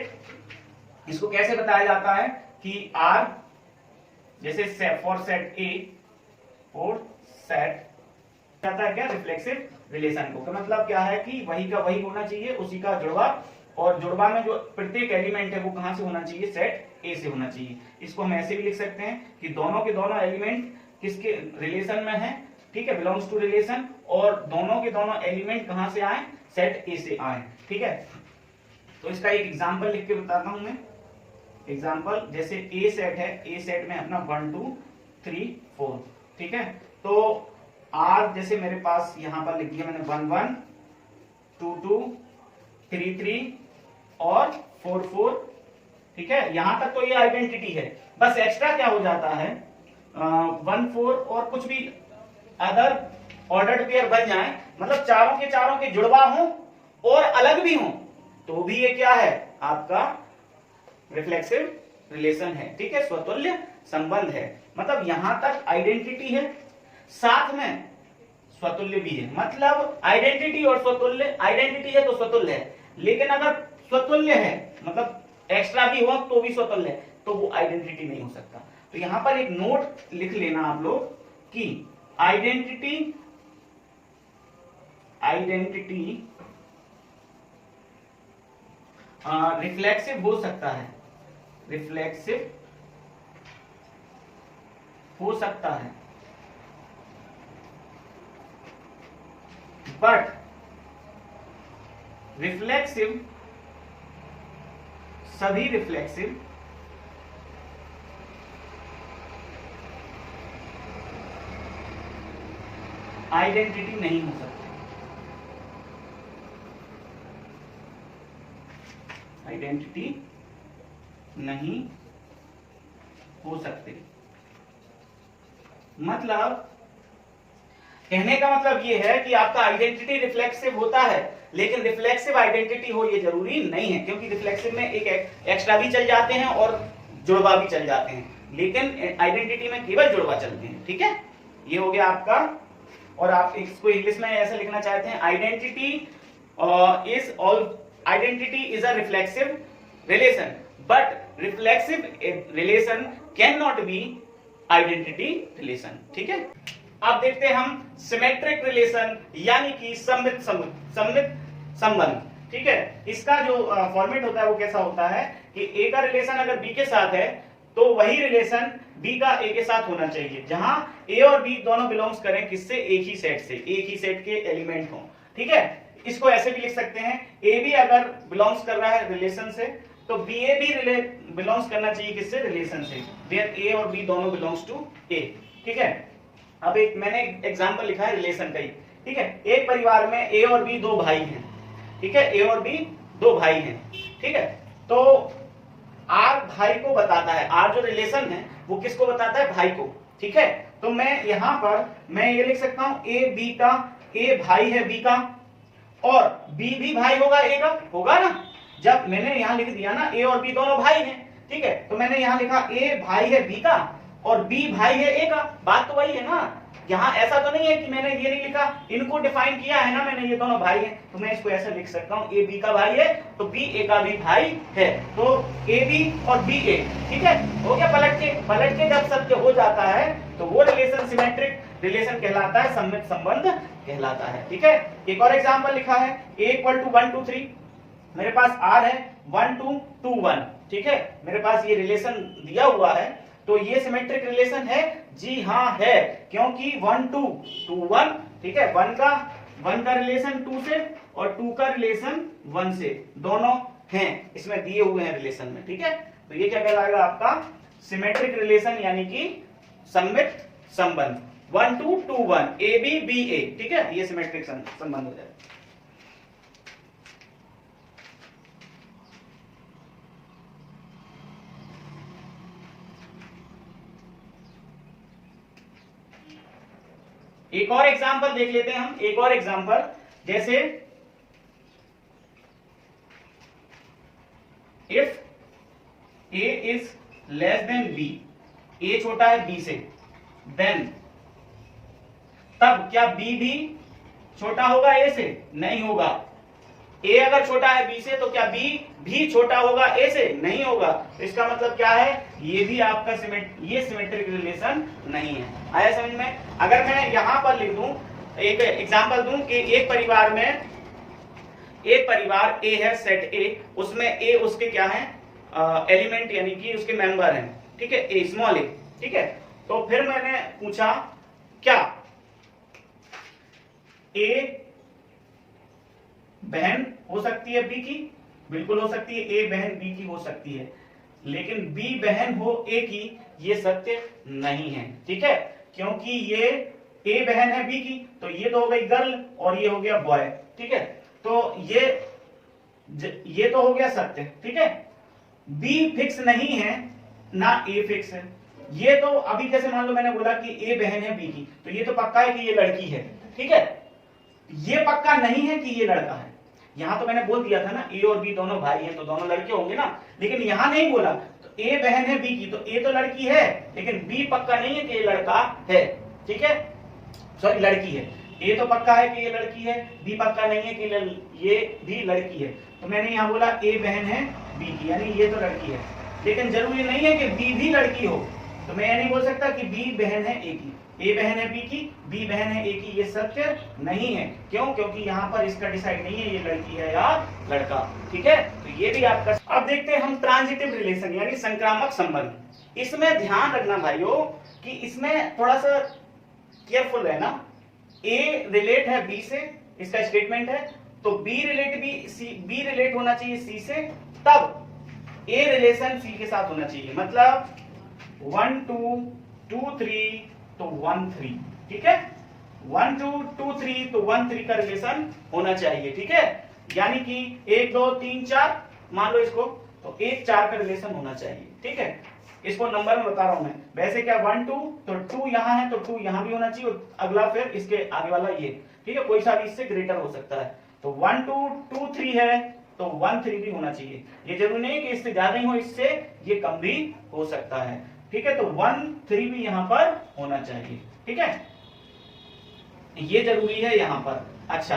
इसको कैसे बताया जाता है कि R जैसे for set A, for set जाता है क्या, रिफ्लेक्सिव रिलेशन को। मतलब क्या है कि वही का वही होना चाहिए, उसी का जुड़वा, और जुड़वा में जो प्रत्येक एलिमेंट है वो कहां से होना चाहिए, सेट ए से होना चाहिए। इसको हम ऐसे भी लिख सकते हैं कि दोनों के दोनों एलिमेंट किसके रिलेशन में है, ठीक है, बिलोंग्स टू रिलेशन, और दोनों के दोनों एलिमेंट कहां से आए, सेट ए से आए, ठीक है। तो इसका एक एग्जांपल लिख के बताता हूं मैं। एग्जांपल जैसे ए सेट है, ए सेट में अपना 1, 2, 3, 4, ठीक है। तो आर जैसे मेरे पास यहां पर लिख दिया मैंने 1, 1, 2, 2, 3, 3 और 4, 4, ठीक है। यहां तक तो ये आइडेंटिटी है। बस एक्स्ट्रा क्या हो जाता है, 1, 4 और कुछ भी अदर ऑर्डर्ड पेयर बन जाए, मतलब चारों के जुड़वा हों और अलग भी हों, तो भी ये क्या है आपका रिफ्लेक्सिव रिलेशन है। ठीक है, स्वतुल्य संबंध है। मतलब यहां तक आइडेंटिटी है, साथ में स्वतुल्य भी है। मतलब आइडेंटिटी और स्वतुल्य, आइडेंटिटी है तो स्वतुल्य है, लेकिन अगर स्वतुल्य है मतलब एक्स्ट्रा भी हो तो भी स्वतुल्य है, तो वो आइडेंटिटी नहीं हो सकता। तो यहां पर एक नोट लिख लेना आप लोग कि आइडेंटिटी रिफ्लेक्सिव हो सकता है, रिफ्लेक्सिव हो सकता है, बट रिफ्लेक्सिव, सभी रिफ्लेक्सिव आइडेंटिटी नहीं हो सकती, आइडेंटिटी नहीं हो सकते। मतलब कहने का मतलब ये है कि आपका आइडेंटिटी रिफ्लेक्सिव होता है, लेकिन रिफ्लेक्सिव आइडेंटिटी हो ये जरूरी नहीं है, क्योंकि रिफ्लेक्सिव में एक एक्स्ट्रा भी चल जाते हैं और जुड़वा भी चल जाते हैं, लेकिन आइडेंटिटी में केवल जुड़वा चलते हैं। ठीक है, ये हो गया आपका। और आप इसको इंग्लिश में ऐसे लिखना चाहते हैं, identity is all, identity is a reflexive relation, but reflexive relation can not be identity relation. ठीक है, अब देखते हैं हम सिमेट्रिक रिलेशन यानी कि सममित संबंध। ठीक है, इसका जो फॉर्मेट होता है वो कैसा होता है कि ए का रिलेशन अगर बी के साथ है तो वही रिलेशन बी का ए के साथ होना चाहिए, जहां ए और बी दोनों बिलोंग्स करें किससे, एक ही सेट से, एक ही सेट के एलिमेंट हों। ठीक है, इसको ऐसे भी लिख सकते हैं, ए बी अगर बिलोंग्स कर रहा है रिलेशन से तो बी ए भी बिलोंग्स करना चाहिए किससे, रिलेशन से, वेयर ए और बी दोनों बिलोंग्स टू ए। ठीक है, अब एक मैंने एग्जांपल लिखा है रिलेशन का ही। ठीक है, एक परिवार में ए और बी दो भाई हैं। ठीक है, ए और बी दो भाई हैं। ठीक है, तो आर भाई को बताता है, आर जो रिलेशन है वो किसको बताता है, भाई को। ठीक है, तो मैं यहां पर मैं ये लिख सकता हूं ए बी का, ए भाई है बी का और बी भी भाई होगा ए का, होगा ना। जब मैंने यहां लिख दिया ना ए और बी दोनों भाई हैं, ठीक है, तो मैंने यहां लिखा ए भाई है बी का और बी भाई है ए का, बात तो वही है ना। यहाँ ऐसा तो नहीं है कि मैंने ये नहीं लिखा, इनको डिफाइन किया है ना मैंने, ये दोनों भाई हैं, तो मैं इसको ऐसे लिख सकता हूँ, ए बी का भाई है तो बी ए का भी भाई है, तो ए बी और बी ए। ठीक है, हो गया। पलट के जब सत्य हो जाता है तो वो रिलेशन सिमेट्रिक रिलेशन कहलाता है, सममित संबंध कहलाता है। ठीक है, एक और एग्जाम्पल लिखा है, ए इक्वल टू 1 2 3, मेरे पास आर है 1 2 2 1। ठीक है, मेरे पास ये रिलेशन दिया हुआ है, तो ये सिमेट्रिक रिलेशन है, जी हाँ है, क्योंकि 1 2 2 1। ठीक है, 1 का रिलेशन 2 से और 2 का रिलेशन 1 से, दोनों हैं इसमें दिए हुए हैं रिलेशन में। ठीक है, तो ये क्या कहलाएगा आपका सिमेट्रिक रिलेशन यानी कि सममित संबंध। 1 2 2 1 ए बी बी ए। ठीक है, ये सिमेट्रिक संबंध हो जाएगा। एक और एग्जांपल देख लेते हैं हम, एक और एग्जांपल, जैसे if a is less than b, a छोटा है बी से, देन तब क्या बी भी छोटा होगा ए से, नहीं होगा। ए अगर छोटा है बी से तो क्या बी भी छोटा होगा ए से, नहीं होगा। तो इसका मतलब क्या है, ये भी आपका ये सिमेट्रिक रिलेशन नहीं है। आया समझ में। अगर मैं यहां पर लिख दूं, एक एग्जांपल दूं कि एक परिवार ए है, सेट ए, उसमें ए उसके क्या है, एलिमेंट यानी कि उसके मेंबर हैं। ठीक है, ए स्मॉल ए। ठीक है, तो फिर मैंने पूछा क्या ए बहन हो सकती है बी की, बिल्कुल हो सकती है, ए बहन बी की हो सकती है, लेकिन बी बहन हो ए की ये सत्य नहीं है। ठीक है, क्योंकि ये ए बहन है बी की, तो ये तो हो गई गर्ल और ये हो गया बॉय। ठीक है, तो ये तो हो गया सत्य। ठीक है, बी फिक्स नहीं है ना ए फिक्स है, ये तो अभी जैसे मान लो मैंने बोला कि ए बहन है बी की, तो ये तो पक्का है कि ये लड़की है, ठीक है। ये पक्का नहीं है कि ये लड़का है। यहां तो मैंने बोल दिया था ना ए और बी दोनों भाई हैं तो दोनों लड़के होंगे ना, लेकिन यहां नहीं बोला। तो ए बहन है बी की, तो ए तो लड़की है, लेकिन बी पक्का नहीं है कि ये लड़का है, ठीक है, सॉरी लड़की है। ए तो पक्का है कि ये लड़की है, बी पक्का नहीं है कि ये भी लड़की है। तो मैंने यहाँ बोला ए बहन है बी की, यानी ये तो लड़की है, लेकिन जरूरी नहीं है कि बी भी लड़की हो। तो मैं ये नहीं बोल सकता कि बी बहन है ए की, ए बहन है बी की, बी बहन है ए की, ये सत्य नहीं है। क्यों? क्योंकि यहाँ पर इसका डिसाइड नहीं है ये लड़की है या लड़का, ठीक है। तो ये भी आपका। अब देखते हैं हम ट्रांजिटिव रिलेशन यानी संक्रामक संबंध। इसमें ध्यान रखना भाइयों कि इसमें थोड़ा सा केयरफुल रहना। ए रिलेट है बी से, इसका स्टेटमेंट है, तो बी रिलेट होना चाहिए सी से, तब ए रिलेशन सी के साथ होना चाहिए। मतलब 1 2 2 3 तो 1 3, ठीक है। 1 2 2 3 तो 1 3 का रिलेशन होना चाहिए, ठीक है। यानी कि 1 2 3 4 मान लो इसको, तो 1 4 का रिलेशन होना चाहिए, ठीक है। इसको नंबर में बता रहा हूं मैं। वैसे क्या 1 2 तो 2 यहां है तो 2 यहां भी होना चाहिए, और अगला फिर इसके आगे वाला ये, ठीक है। कोई सा भी इससे ग्रेटर हो सकता है। तो 1 2 2 3 है तो 1 3 भी होना चाहिए। ये जरूरी नहीं कि इससे ज्यादा ही हो, इससे ये कम भी हो सकता है, ठीक है। तो 1 3 भी यहां पर होना चाहिए, ठीक है। ये जरूरी है यहां पर। अच्छा,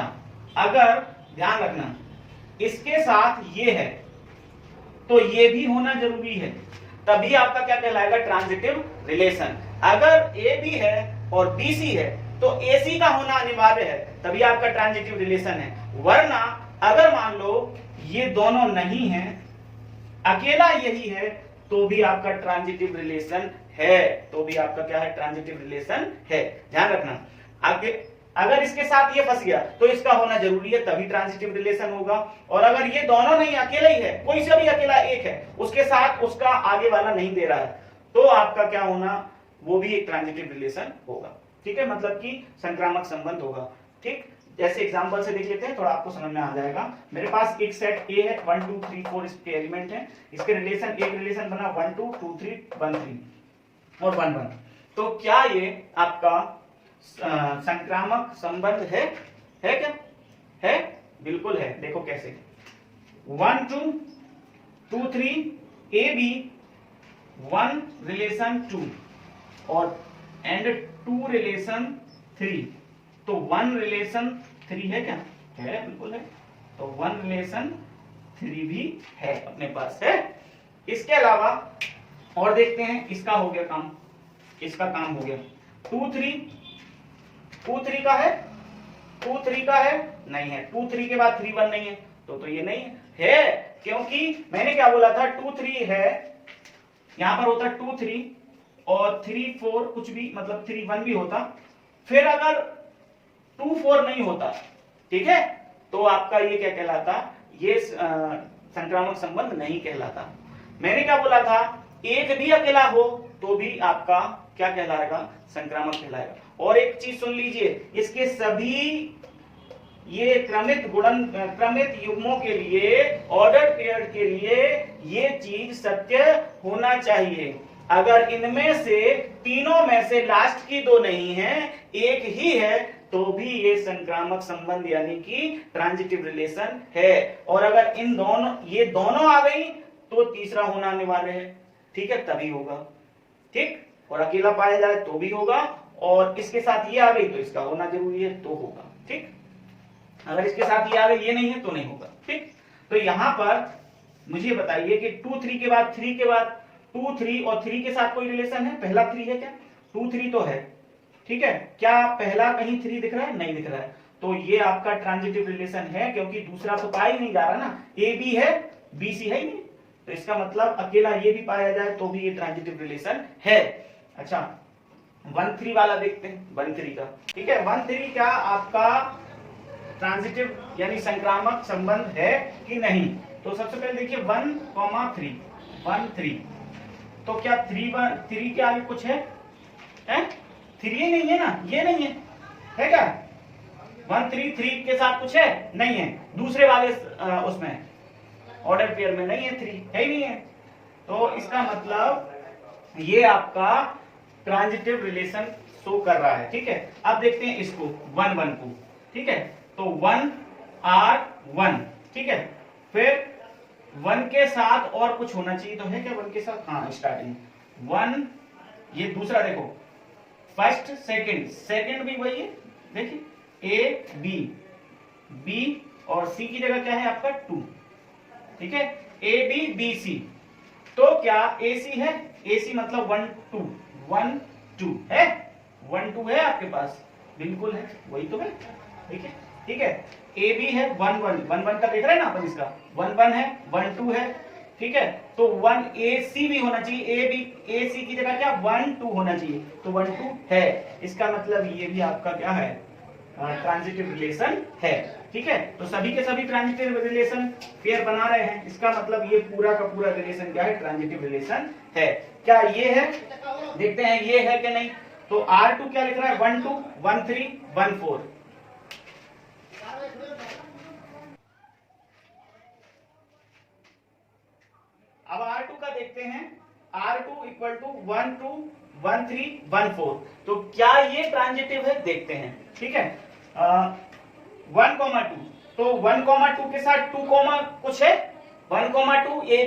अगर ध्यान रखना इसके साथ ये है तो ये भी होना जरूरी है, तभी आपका क्या कहलाएगा ट्रांजिटिव रिलेशन। अगर ए बी है और बी सी है तो ए सी का होना अनिवार्य है, तभी आपका ट्रांजिटिव रिलेशन है। वरना अगर मान लो ये दोनों नहीं है, अकेला यही है, तो भी आपका ट्रांजिटिव रिलेशन है, तो भी आपका क्या है ट्रांजिटिव रिलेशन है। ध्यान रखना, आगे अगर इसके साथ ये फंस गया तो इसका होना जरूरी है, तभी ट्रांजिटिव रिलेशन होगा। और अगर ये दोनों नहीं, अकेला ही है, कोई से भी अकेला एक है, उसके साथ उसका आगे वाला नहीं दे रहा है, तो आपका क्या होना, वो भी एक ट्रांजिटिव रिलेशन होगा, ठीक है। मतलब कि संक्रामक संबंध होगा, ठीक। जैसे एग्जांपल से देख लेते हैं, थोड़ा आपको समझ में आ जाएगा। मेरे पास एक सेट ए है, 1 2 3 4 इसके एलिमेंट हैं, इसके रिलेशन, एक रिलेशन बना 1 2 2 3 1 3 और 1 1। तो क्या ये आपका संक्रामक संबंध है क्या? है, बिल्कुल है। देखो कैसे, 1 2 2 3 ए बी 1 रिलेशन 2 और एंड 2 रिलेशन 3, तो 1 रिलेशन 3 है क्या? है, बिल्कुल है। तो 1 रिलेशन 3 भी है, अपने पास है। इसके अलावा और देखते हैं, इसका हो गया काम, इसका काम हो गया। 2 3 का है, 2 3 का है, नहीं है। 2 3 के बाद 3 1 नहीं है, तो ये नहीं है, क्योंकि मैंने क्या बोला था, 2 3 है, यहां पर होता 2 3 और 3 4 कुछ भी, मतलब 3 1 भी होता। फिर अगर 2 4 नहीं होता, ठीक है, तो आपका ये क्या कहलाता, ये संक्रामक संबंध नहीं कहलाता। मैंने क्या बोला था, एक भी अकेला हो तो भी आपका क्या कहलाएगा, संक्रामक कहलाएगा। और एक चीज सुन लीजिए, इसके सभी ये क्रमित युग्मों के लिए, ऑर्डर पेयर के लिए ये चीज सत्य होना चाहिए। अगर इनमें से तीनों में से लास्ट की 2 नहीं है, एक ही है, तो भी ये संक्रामक संबंध यानी कि ट्रांजिटिव रिलेशन है। और अगर ये दोनों आ गई तो तीसरा होना अनिवार्य है, ठीक है, तभी होगा, ठीक। और अकेला पाया जाए तो भी होगा, और इसके साथ ये आ गई तो इसका होना जरूरी है, तो होगा, ठीक। अगर इसके साथ ये आ गई, ये नहीं है तो नहीं होगा, ठीक। तो यहां पर मुझे बताइए कि 2 3 के बाद 3 के बाद 2 3 और 3 के साथ कोई रिलेशन है? पहला 3 है क्या? 2 3 तो है, ठीक है। क्या पहला कहीं 3 दिख रहा है? नहीं दिख रहा है, तो ये आपका ट्रांजिटिव रिलेशन है, क्योंकि दूसरा तो पाया ही नहीं जा रहा ना, ए बी है, बी सी है ही नहीं, तो इसका मतलब अकेला ये भी पाया जाए तो भी ये ट्रांजिटिव रिलेशन है। अच्छा, 1 3 वाला देखते हैं, 1 3 का, ठीक है। 1 3 क्या आपका ट्रांजिटिव यानी संक्रामक संबंध है कि नहीं? तो सबसे पहले देखिए 1 3 1 3, तो क्या 3 के आगे कुछ है? 3 ही नहीं है ना, ये नहीं है क्या? 1 3 3 के साथ कुछ है? नहीं है। दूसरे वाले उसमें ऑर्डर पेयर में नहीं है, 3 है ही नहीं है। तो इसका मतलब ये आपका ट्रांजिटिव रिलेशन शो कर रहा है, ठीक है। अब देखते हैं इसको 1 1 को, ठीक है। तो 1 R 1, ठीक है। फिर 1 के साथ और कुछ होना चाहिए, तो है क्या 1 के साथ? हाँ, स्टार्टिंग 1, ये दूसरा देखो, फर्स्ट सेकंड, सेकंड भी वही है, देखिए A B, B और C की जगह क्या है आपका 2, ठीक है। A B B C, तो क्या AC है? AC मतलब 1 2 1 2 है, 1 2 है आपके पास, बिल्कुल है, वही तो है, देखिए, ठीक है। AB है 1 1 1 1 का देख रहे हैं ना अपन, इसका 1 1 है, 1 2 है, ठीक है। तो 1 AC भी होना चाहिए, AC की जगह क्या 1 2 होना चाहिए, तो 1 2 है। इसका मतलब ये भी आपका क्या है? ट्रांजिटिव रिलेशन है, ठीक है। तो सभी के सभी ट्रांजिटिव रिलेशन पेयर बना रहे हैं, इसका मतलब ये पूरा का पूरा रिलेशन क्या है? ट्रांजिटिव रिलेशन है। क्या ये है? देखते हैं ये है कि नहीं। तो R2 क्या लिख रहा है? 1 2 1 3 1 4। अब R2 का देखते हैं, R2 इक्वल टू 1 2 1 3 1 4। तो क्या ये ट्रांजिटिव है? देखते हैं, ठीक है। 1 2, तो 1 2 के साथ 2 कुछ है, 1 2 A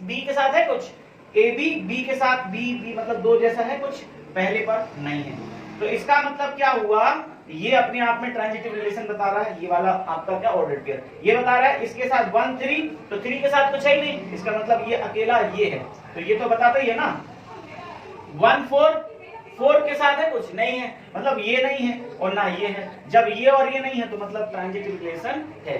B के साथ है कुछ, A B के साथ B मतलब 2 जैसा है कुछ, पहले पर नहीं है। तो इसका मतलब क्या हुआ? ये अपने आप में ट्रांजिटिव रिलेशन बता रहा है, ये वाला आपका क्या ऑर्डर पेयर, ये बता रहा है इसके साथ 1 3, तो 3 के साथ कुछ है ही नहीं, इसका मतलब ये अकेला ये है, तो ये तो बताता ही है ना। 1 4 4 के साथ है कुछ, नहीं है, मतलब ये नहीं है और ना ये है। जब ये और ये नहीं है तो मतलब ट्रांजिटिव रिलेशन है।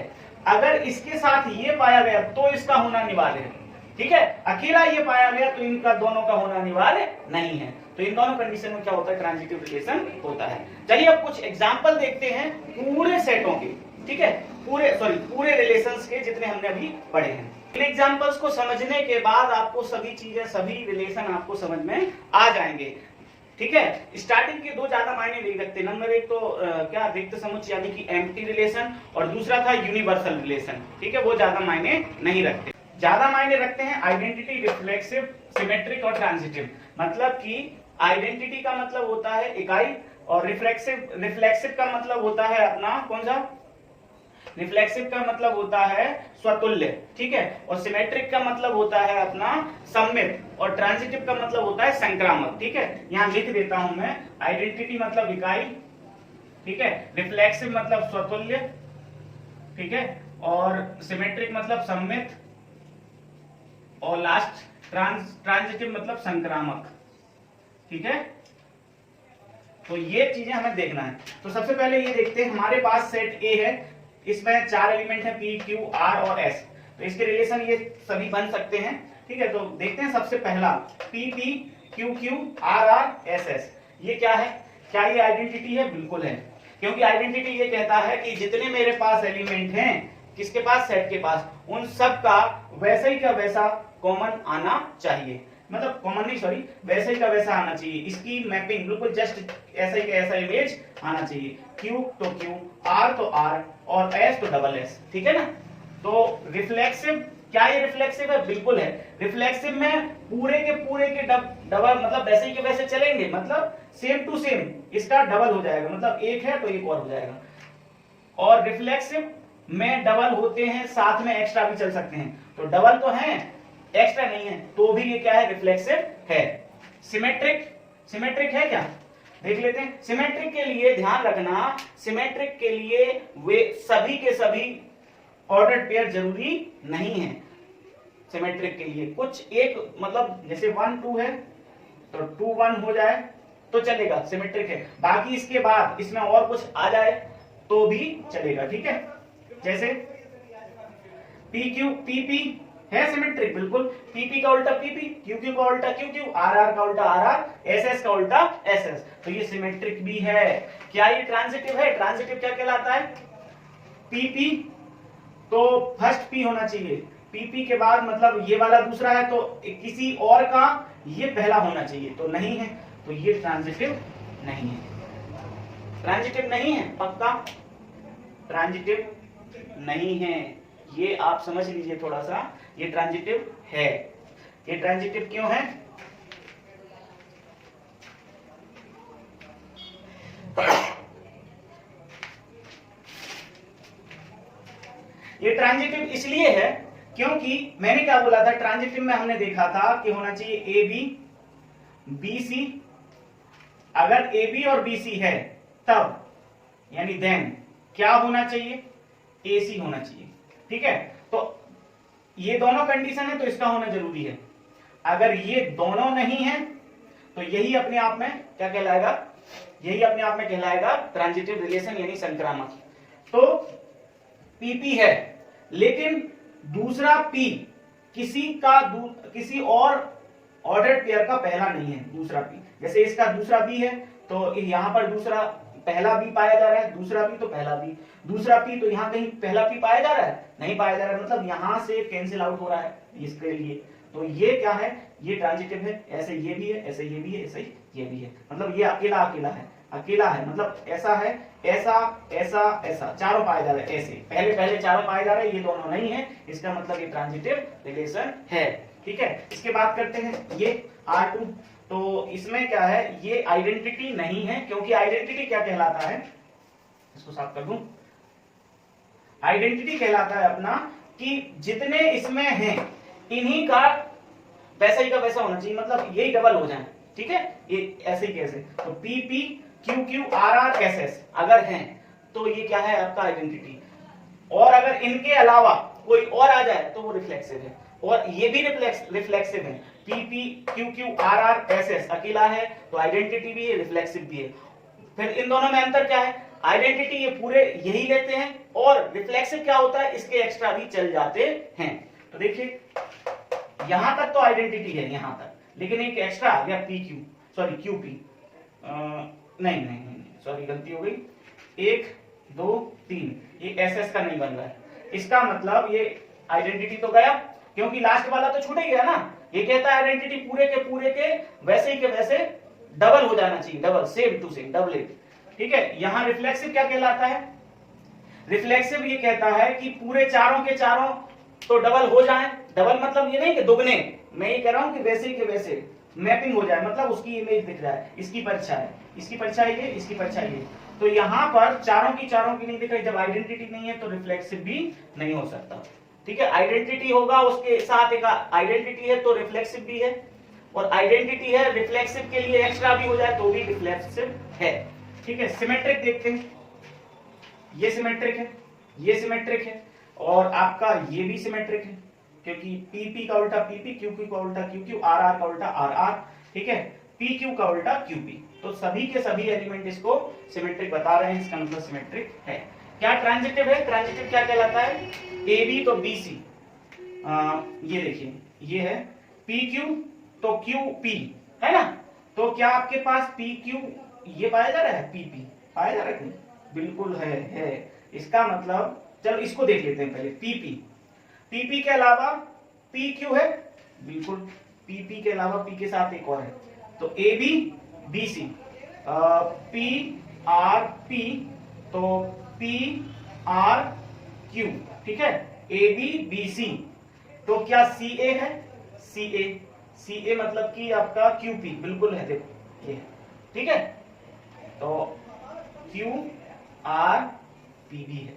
अगर इसके साथ ये पाया गया तो इसका होना अनिवार्य है, ठीक है। अकेला ये पाया गया तो इनका दोनों का होना अनिवार्य नहीं है। तो इन दोनों कंडीशन में क्या होता है? ट्रांजिटिव रिलेशन होता है। चलिए अब कुछ एग्जांपल देखते हैं पूरे सेटों के, ठीक है, पूरे रिलेशंस के जितने हमने अभी पढ़े हैं। इन एग्जांपल्स को समझने के बाद आपको सभी चीजें, सभी रिलेशन आपको समझ में आ जाएंगे, ठीक है। स्टार्टिंग के दो ज्यादा मायने नहीं रखते। नंबर एक तो क्या रिक्त समुच्चय यानी कि एम्प्टी रिलेशन, और दूसरा था यूनिवर्सल रिलेशन, ठीक है, वो ज्यादा मायने नहीं रखते। ज्यादा मायने रखते हैं आइडेंटिटी, रिफ्लेक्सिव, सिमेट्रिक और ट्रांजिटिव। मतलब कि आइडेंटिटी का मतलब होता है इकाई, और रिफ्लेक्सिव का मतलब होता है अपना कौन सा? रिफ्लेक्सिव का मतलब होता है स्वतुल्य, ठीक है। और सिमेट्रिक का मतलब होता है अपना सममित, और ट्रांजिटिव का मतलब होता है संक्रामक, ठीक है। यहां लिख देता हूं मैं, आइडेंटिटी मतलब इकाई, ठीक है, रिफ्लेक्सिव मतलब स्वतुल्य, ठीक है, और सिमेट्रिक मतलब सममित, और लास्ट ट्रांजिटिव मतलब संक्रामक, ठीक है। तो ये चीजें हमें देखना है। तो सबसे पहले ये देखते हैं, हमारे पास सेट ए है, इसमें 4 एलिमेंट है P Q R और S। तो इसके रिलेशन ये सभी बन सकते हैं, ठीक है। तो देखते हैं सबसे पहला P P Q Q R R S S। ये क्या है? क्या ये आइडेंटिटी है? बिल्कुल है, क्योंकि आइडेंटिटी ये कहता है कि जितने मेरे पास एलिमेंट हैं, किसके पास? सेट के पास, उन सब का वैसे ही का वैसा कॉमन आना चाहिए, मतलब कॉमन नहीं, सॉरी, वैसे ही का वैसा आना चाहिए। इसकी मैपिंग बिल्कुल जस्ट ऐसा ही का ऐसा इमेज आना चाहिए। Q तो Q, R तो R और S तो डबल S, ठीक है ना। तो रिफ्लेक्सिव, क्या ये रिफ्लेक्सिव है? बिल्कुल है। रिफ्लेक्सिव में पूरे के डबल मतलब वैसे ही के वैसे चलेंगे, मतलब सेम टू सेम, इसका डबल हो जाएगा, मतलब एक है तो एक और हो जाएगा। और रिफ्लेक्सिव में डबल होते हैं, साथ में एक्स्ट्रा भी चल सकते हैं, तो डबल तो है, एक्स्ट्रा नहीं है, तो भी ये क्या है? रिफ्लेक्सिव है। सिमेट्रिक है क्या? देख लेते हैं। सिमेट्रिक के लिए ध्यान रखना, सिमेट्रिक के लिए वे सभी के सभी ऑर्डर्ड पेयर जरूरी नहीं है। सिमेट्रिक के लिए कुछ एक, मतलब जैसे 1 2 है तो 2 1 हो जाए तो चलेगा, सिमेट्रिक है। बाकी इसके बाद इसमें और कुछ आ जाए तो भी चलेगा, ठीक है। जैसे P Q P P है सिमेट्रिक, बिल्कुल। PP का उल्टा PP, QQ का उल्टा QQ, RR का उल्टा RR, SS का उल्टा SS, तो ये सिमेट्रिक भी है। क्या ये ट्रांजिटिव है? ट्रांजिटिव क्या कहलाता है? PP तो फर्स्ट P होना चाहिए, PP के बाद मतलब ये वाला दूसरा है तो किसी और का ये पहला होना चाहिए, तो नहीं है, तो ये ट्रांजिटिव नहीं है। ट्रांजिटिव नहीं है, पक्का ट्रांजिटिव नहीं है, ये आप समझ लीजिए थोड़ा सा। ये ट्रांजिटिव है। ये ट्रांजिटिव क्यों है? ये ट्रांजिटिव इसलिए है क्योंकि मैंने क्या बोला था, ट्रांजिटिव में हमने देखा था कि होना चाहिए ए बी बी सी। अगर ए बी और बी सी है तब यानी देन क्या होना चाहिए, ए सी होना चाहिए। ठीक है, तो ये दोनों कंडीशन है तो इसका होना जरूरी है। अगर ये दोनों नहीं है तो यही अपने आप में क्या कहलाएगा, यही अपने आप में कहलाएगा ट्रांजिटिव रिलेशन यानी संक्रामक। तो पीपी है लेकिन दूसरा पी किसी और ऑर्डर्ड पेयर का पहला नहीं है, दूसरा पी। जैसे इसका दूसरा बी है तो यहां पर दूसरा पहला बी पाया जा रहा है, दूसरा बी तो पहला बी, दूसरा पी तो यहां कहीं पहला पी पाया जा रहा है, नहीं पाया जा रहा है, मतलब यहां से कैंसिल आउट हो रहा है इसके लिए। तो ये क्या है, ये ट्रांजिटिव है। ऐसे ये भी है, ऐसे ये भी है, ऐसे ये भी है, मतलब ये अकेला अकेला है, अकेला है, मतलब ऐसा है, ऐसा ऐसा ऐसा चारों पाए जा रहे हैं। ऐसे पहले चारों पाए जा रहे हैं, ये दोनों नहीं है, इसका मतलब ये ट्रांजिटिव रिलेशन है। ठीक है, इसके बाद करते हैं ये R2। तो इसमें क्या है, ये आइडेंटिटी नहीं है, क्योंकि आइडेंटिटी क्या कहलाता है, इसको साफ कर दूं। आइडेंटिटी कहलाता है अपना कि जितने इसमें हैं इन्हीं का वैसा ही का वैसा होना चाहिए, मतलब यही डबल हो जाए। ठीक है, ये ऐसे ही कैसे, तो P P Q Q R R S S अगर हैं तो ये क्या है आपका आइडेंटिटी। और अगर इनके अलावा कोई और आ जाए तो वो रिफ्लेक्सिव है, और ये भी रिफ्लेक्सिव है। P P Q Q R R S S अकेला है तो आइडेंटिटी भी है, रिफ्लेक्सिव भी है। फिर इन दोनों में अंतर क्या है, आइडेंटिटी ये पूरे यही लेते हैं, और रिफ्लेक्सिव क्या होता है, इसके एक्स्ट्रा भी चल जाते हैं। तो देखिए यहां तक तो आइडेंटिटी है यहां तक, लेकिन एक एक्स्ट्रा आ गया P Q, sorry Q P, नहीं सॉरी गलती हो गई, 1 2 3 ये एस एस का नहीं बन रहा है। इसका मतलब ये आइडेंटिटी तो गया, क्योंकि लास्ट वाला तो छूट ही गया ना। ये कहता है आइडेंटिटी पूरे के वैसे ही के वैसे डबल हो जाना चाहिए, double same to same doublet. ठीक है, यहां रिफ्लेक्सिव क्या कहलाता है, रिफ्लेक्सिव ये कहता है कि पूरे चारों के चारों तो डबल हो जाए। डबल मतलब ये नहीं कि दुगने, मैं ये कह रहा हूं कि वैसे ही के वैसे मैपिंग हो जाए, मतलब उसकी इमेज दिख रहा है, इसकी परछाई है, इसकी परछाई है, इसकी परछाई है। तो यहां पर चारों की नहीं दिख रही, जब आइडेंटिटी नहीं है तो रिफ्लेक्सिव भी नहीं हो सकता। ठीक है, आइडेंटिटी होगा उसके साथ एक आइडेंटिटी है तो रिफ्लेक्सिव भी है, और आइडेंटिटी है रिफ्लेक्सिव के लिए एक्स्ट्रा भी हो जाए तो भी रिफ्लेक्सिव है। ठीक है, सिमेट्रिक देखते हैं, ये सिमेट्रिक है, ये सिमेट्रिक है, और आपका ये भी सिमेट्रिक है, क्योंकि पी पी का उल्टा पी पी, क्यू क्यू का उल्टा क्यू क्यू, आर आर का उल्टा आर आर। ठीक है, पी क्यू का उल्टा क्यू पी, तो सभी के सभी एलिमेंट इसको सिमेट्रिक बता रहे हैं, इसका मतलब सिमेट्रिक है। क्या ट्रांजिटिव है, ट्रांजिटिव क्या कहलाता है, ए बी तो बी सी, ये देखिए ये है पी क्यू तो क्यू पी है ना, तो क्या आपके पास पी क्यू ये पाया जा रहा है, पी पी पाया जा रहा है, बिल्कुल है। इसका मतलब चलो इसको देख लेते हैं पहले, पीपी के अलावा पी क्यू है, बिल्कुल पीपी के अलावा पी के साथ एक और है, तो A B B C, P R P तो पी आर क्यू। ठीक है, ए बी बी सी, तो क्या सी ए है, सी ए मतलब कि आपका क्यू पी, बिल्कुल है, देखो ये। ठीक है, तो क्यू आर पी भी है,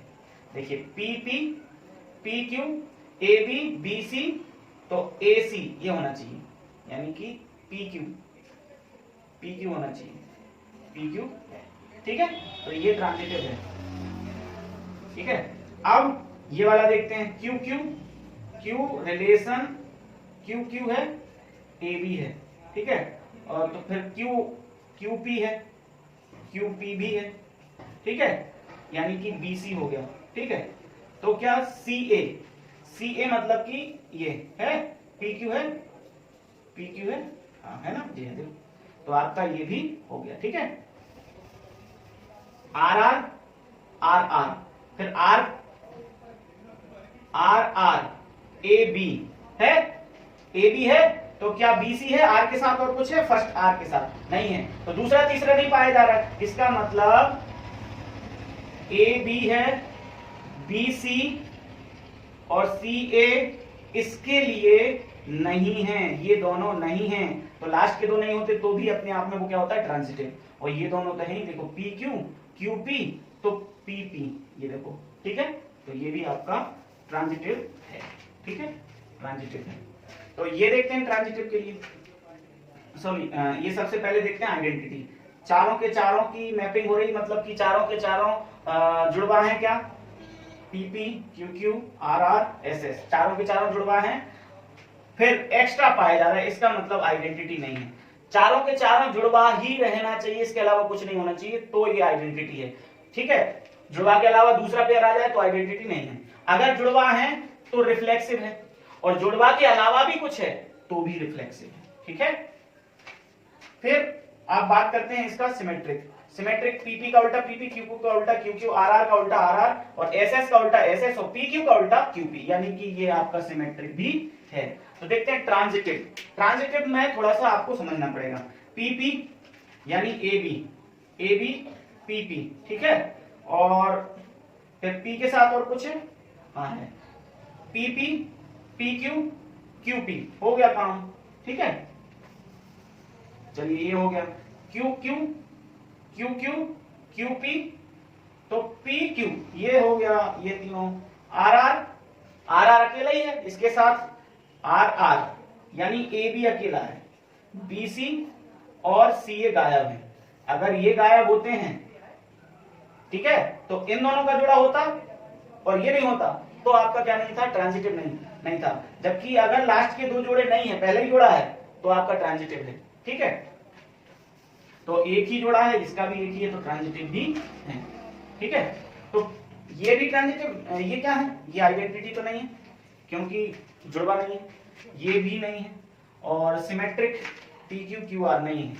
देखिए P P P Q A B B C, तो ए सी ये होना चाहिए, यानी कि पी क्यू होना चाहिए, पी क्यू। ठीक है, तो ये ट्रांजिटिव है। ठीक है, अब ये वाला देखते हैं, Q Q, Q relation Q Q है, ए बी है। ठीक है, और तो फिर क्यू पी है, क्यू पी भी है। ठीक है, यानी कि बी सी हो गया। ठीक है, तो क्या सी ए मतलब कि ये है, पी क्यू है, हाँ है ना, जी है, देखो तो आपका ये भी हो गया। ठीक है, आर आर फिर आर ए बी है, तो क्या बीसी है आर के साथ और कुछ है, फर्स्ट आर के साथ नहीं है, तो दूसरा तीसरा नहीं पाया जा रहा है, इसका मतलब ए बी है, बी सी और सी ए इसके लिए नहीं है, ये दोनों नहीं है, तो लास्ट के दो नहीं होते तो भी अपने आप में वो क्या होता है, ट्रांजिटिव। और ये दोनों तो है, देखो पी क्यू क्यू पी तो पी पी, ये देखो। ठीक है, तो ये भी आपका ट्रांजिटिव है, ठीक है, ट्रांजिटिव है। तो ये देखते हैं ट्रांजिटिव के लिए, सॉरी ये सबसे पहले देखते हैं आइडेंटिटी। चारों के चारों की मैपिंग हो रही, मतलब कि चारों के चारों जुड़वा हैं क्या, PP, QQ, RR, SS, चारों के चारों जुड़वा हैं। फिर एक्स्ट्रा पाया जा रहा है, इसका मतलब आइडेंटिटी नहीं है। चारों के चारों जुड़वा ही रहना चाहिए, इसके अलावा कुछ नहीं होना चाहिए, तो ये आइडेंटिटी है, ठीक है। जुड़वा के अलावा दूसरा पेयर आ जाए तो आइडेंटिटी नहीं है। अगर जुड़वा है तो रिफ्लेक्सिव है, और जुड़वा के अलावा भी कुछ है तो भी रिफ्लेक्सिव है, ठीक है। फिर आप बात करते हैं इसका सिमेट्रिक। सिमेट्रिक PP का उल्टा PP, QQ का उल्टा QQ, RR का उल्टा RR, और SS का उल्टा SS, और PQ का उल्टा QP, यानी कि ये आपका सिमेट्रिक भी है। तो देखते हैं ट्रांजिटिव। ट्रांजिटिव में थोड़ा सा आपको समझना पड़ेगा। PP यानी AB PP, ठीक है, और फिर P के साथ और कुछ है, हाँ है, PP PQ QP, हो गया काम, ठीक है। चलिए ये हो गया QQ QQ QP, तो PQ ये हो गया, ये तीनों। RR अकेला ही है, इसके साथ RR यानी AB अकेला है, BC और CA गायब है। अगर ये गायब होते हैं, ठीक है, तो इन दोनों का जुड़ा होता और ये नहीं होता, तो आपका क्या नहीं था, ट्रांजिटिव नहीं था। जबकि अगर लास्ट के दो जोड़े नहीं है, पहले ही जोड़ा है, तो आपका ट्रांजिटिव है, ठीक है। तो एक ही जोड़ा है, इसका भी एक ही है, तो ट्रांजिटिव भी है, ठीक है। तो ये भी ट्रांजिटिव, ये क्या है, ये आइडेंटिटी तो नहीं है क्योंकि जुड़वा नहीं है, ये भी नहीं है, और सिमेट्रिक PQ QR नहीं है,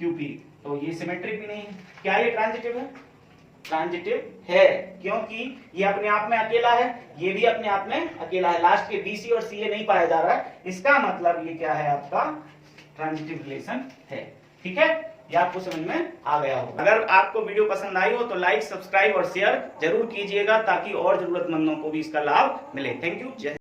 QP, तो ये सिमेट्रिक भी नहीं है। क्या ये ट्रांजिटिव है? ट्रांजिटिव है, क्योंकि ये अपने आप में अकेला है, ये भी अपने आप में अकेला है, लास्ट के BC और CA नहीं पाया जा रहा है, इसका मतलब ये क्या है, आपका ट्रांजिटिव रिलेशन है, ठीक है। ये आपको समझ में आ गया होगा। अगर आपको वीडियो पसंद आई हो तो लाइक, सब्सक्राइब और शेयर जरूर कीजिएगा, ताकि और जरूरतमंदों को भी इसका लाभ मिले। Thank you.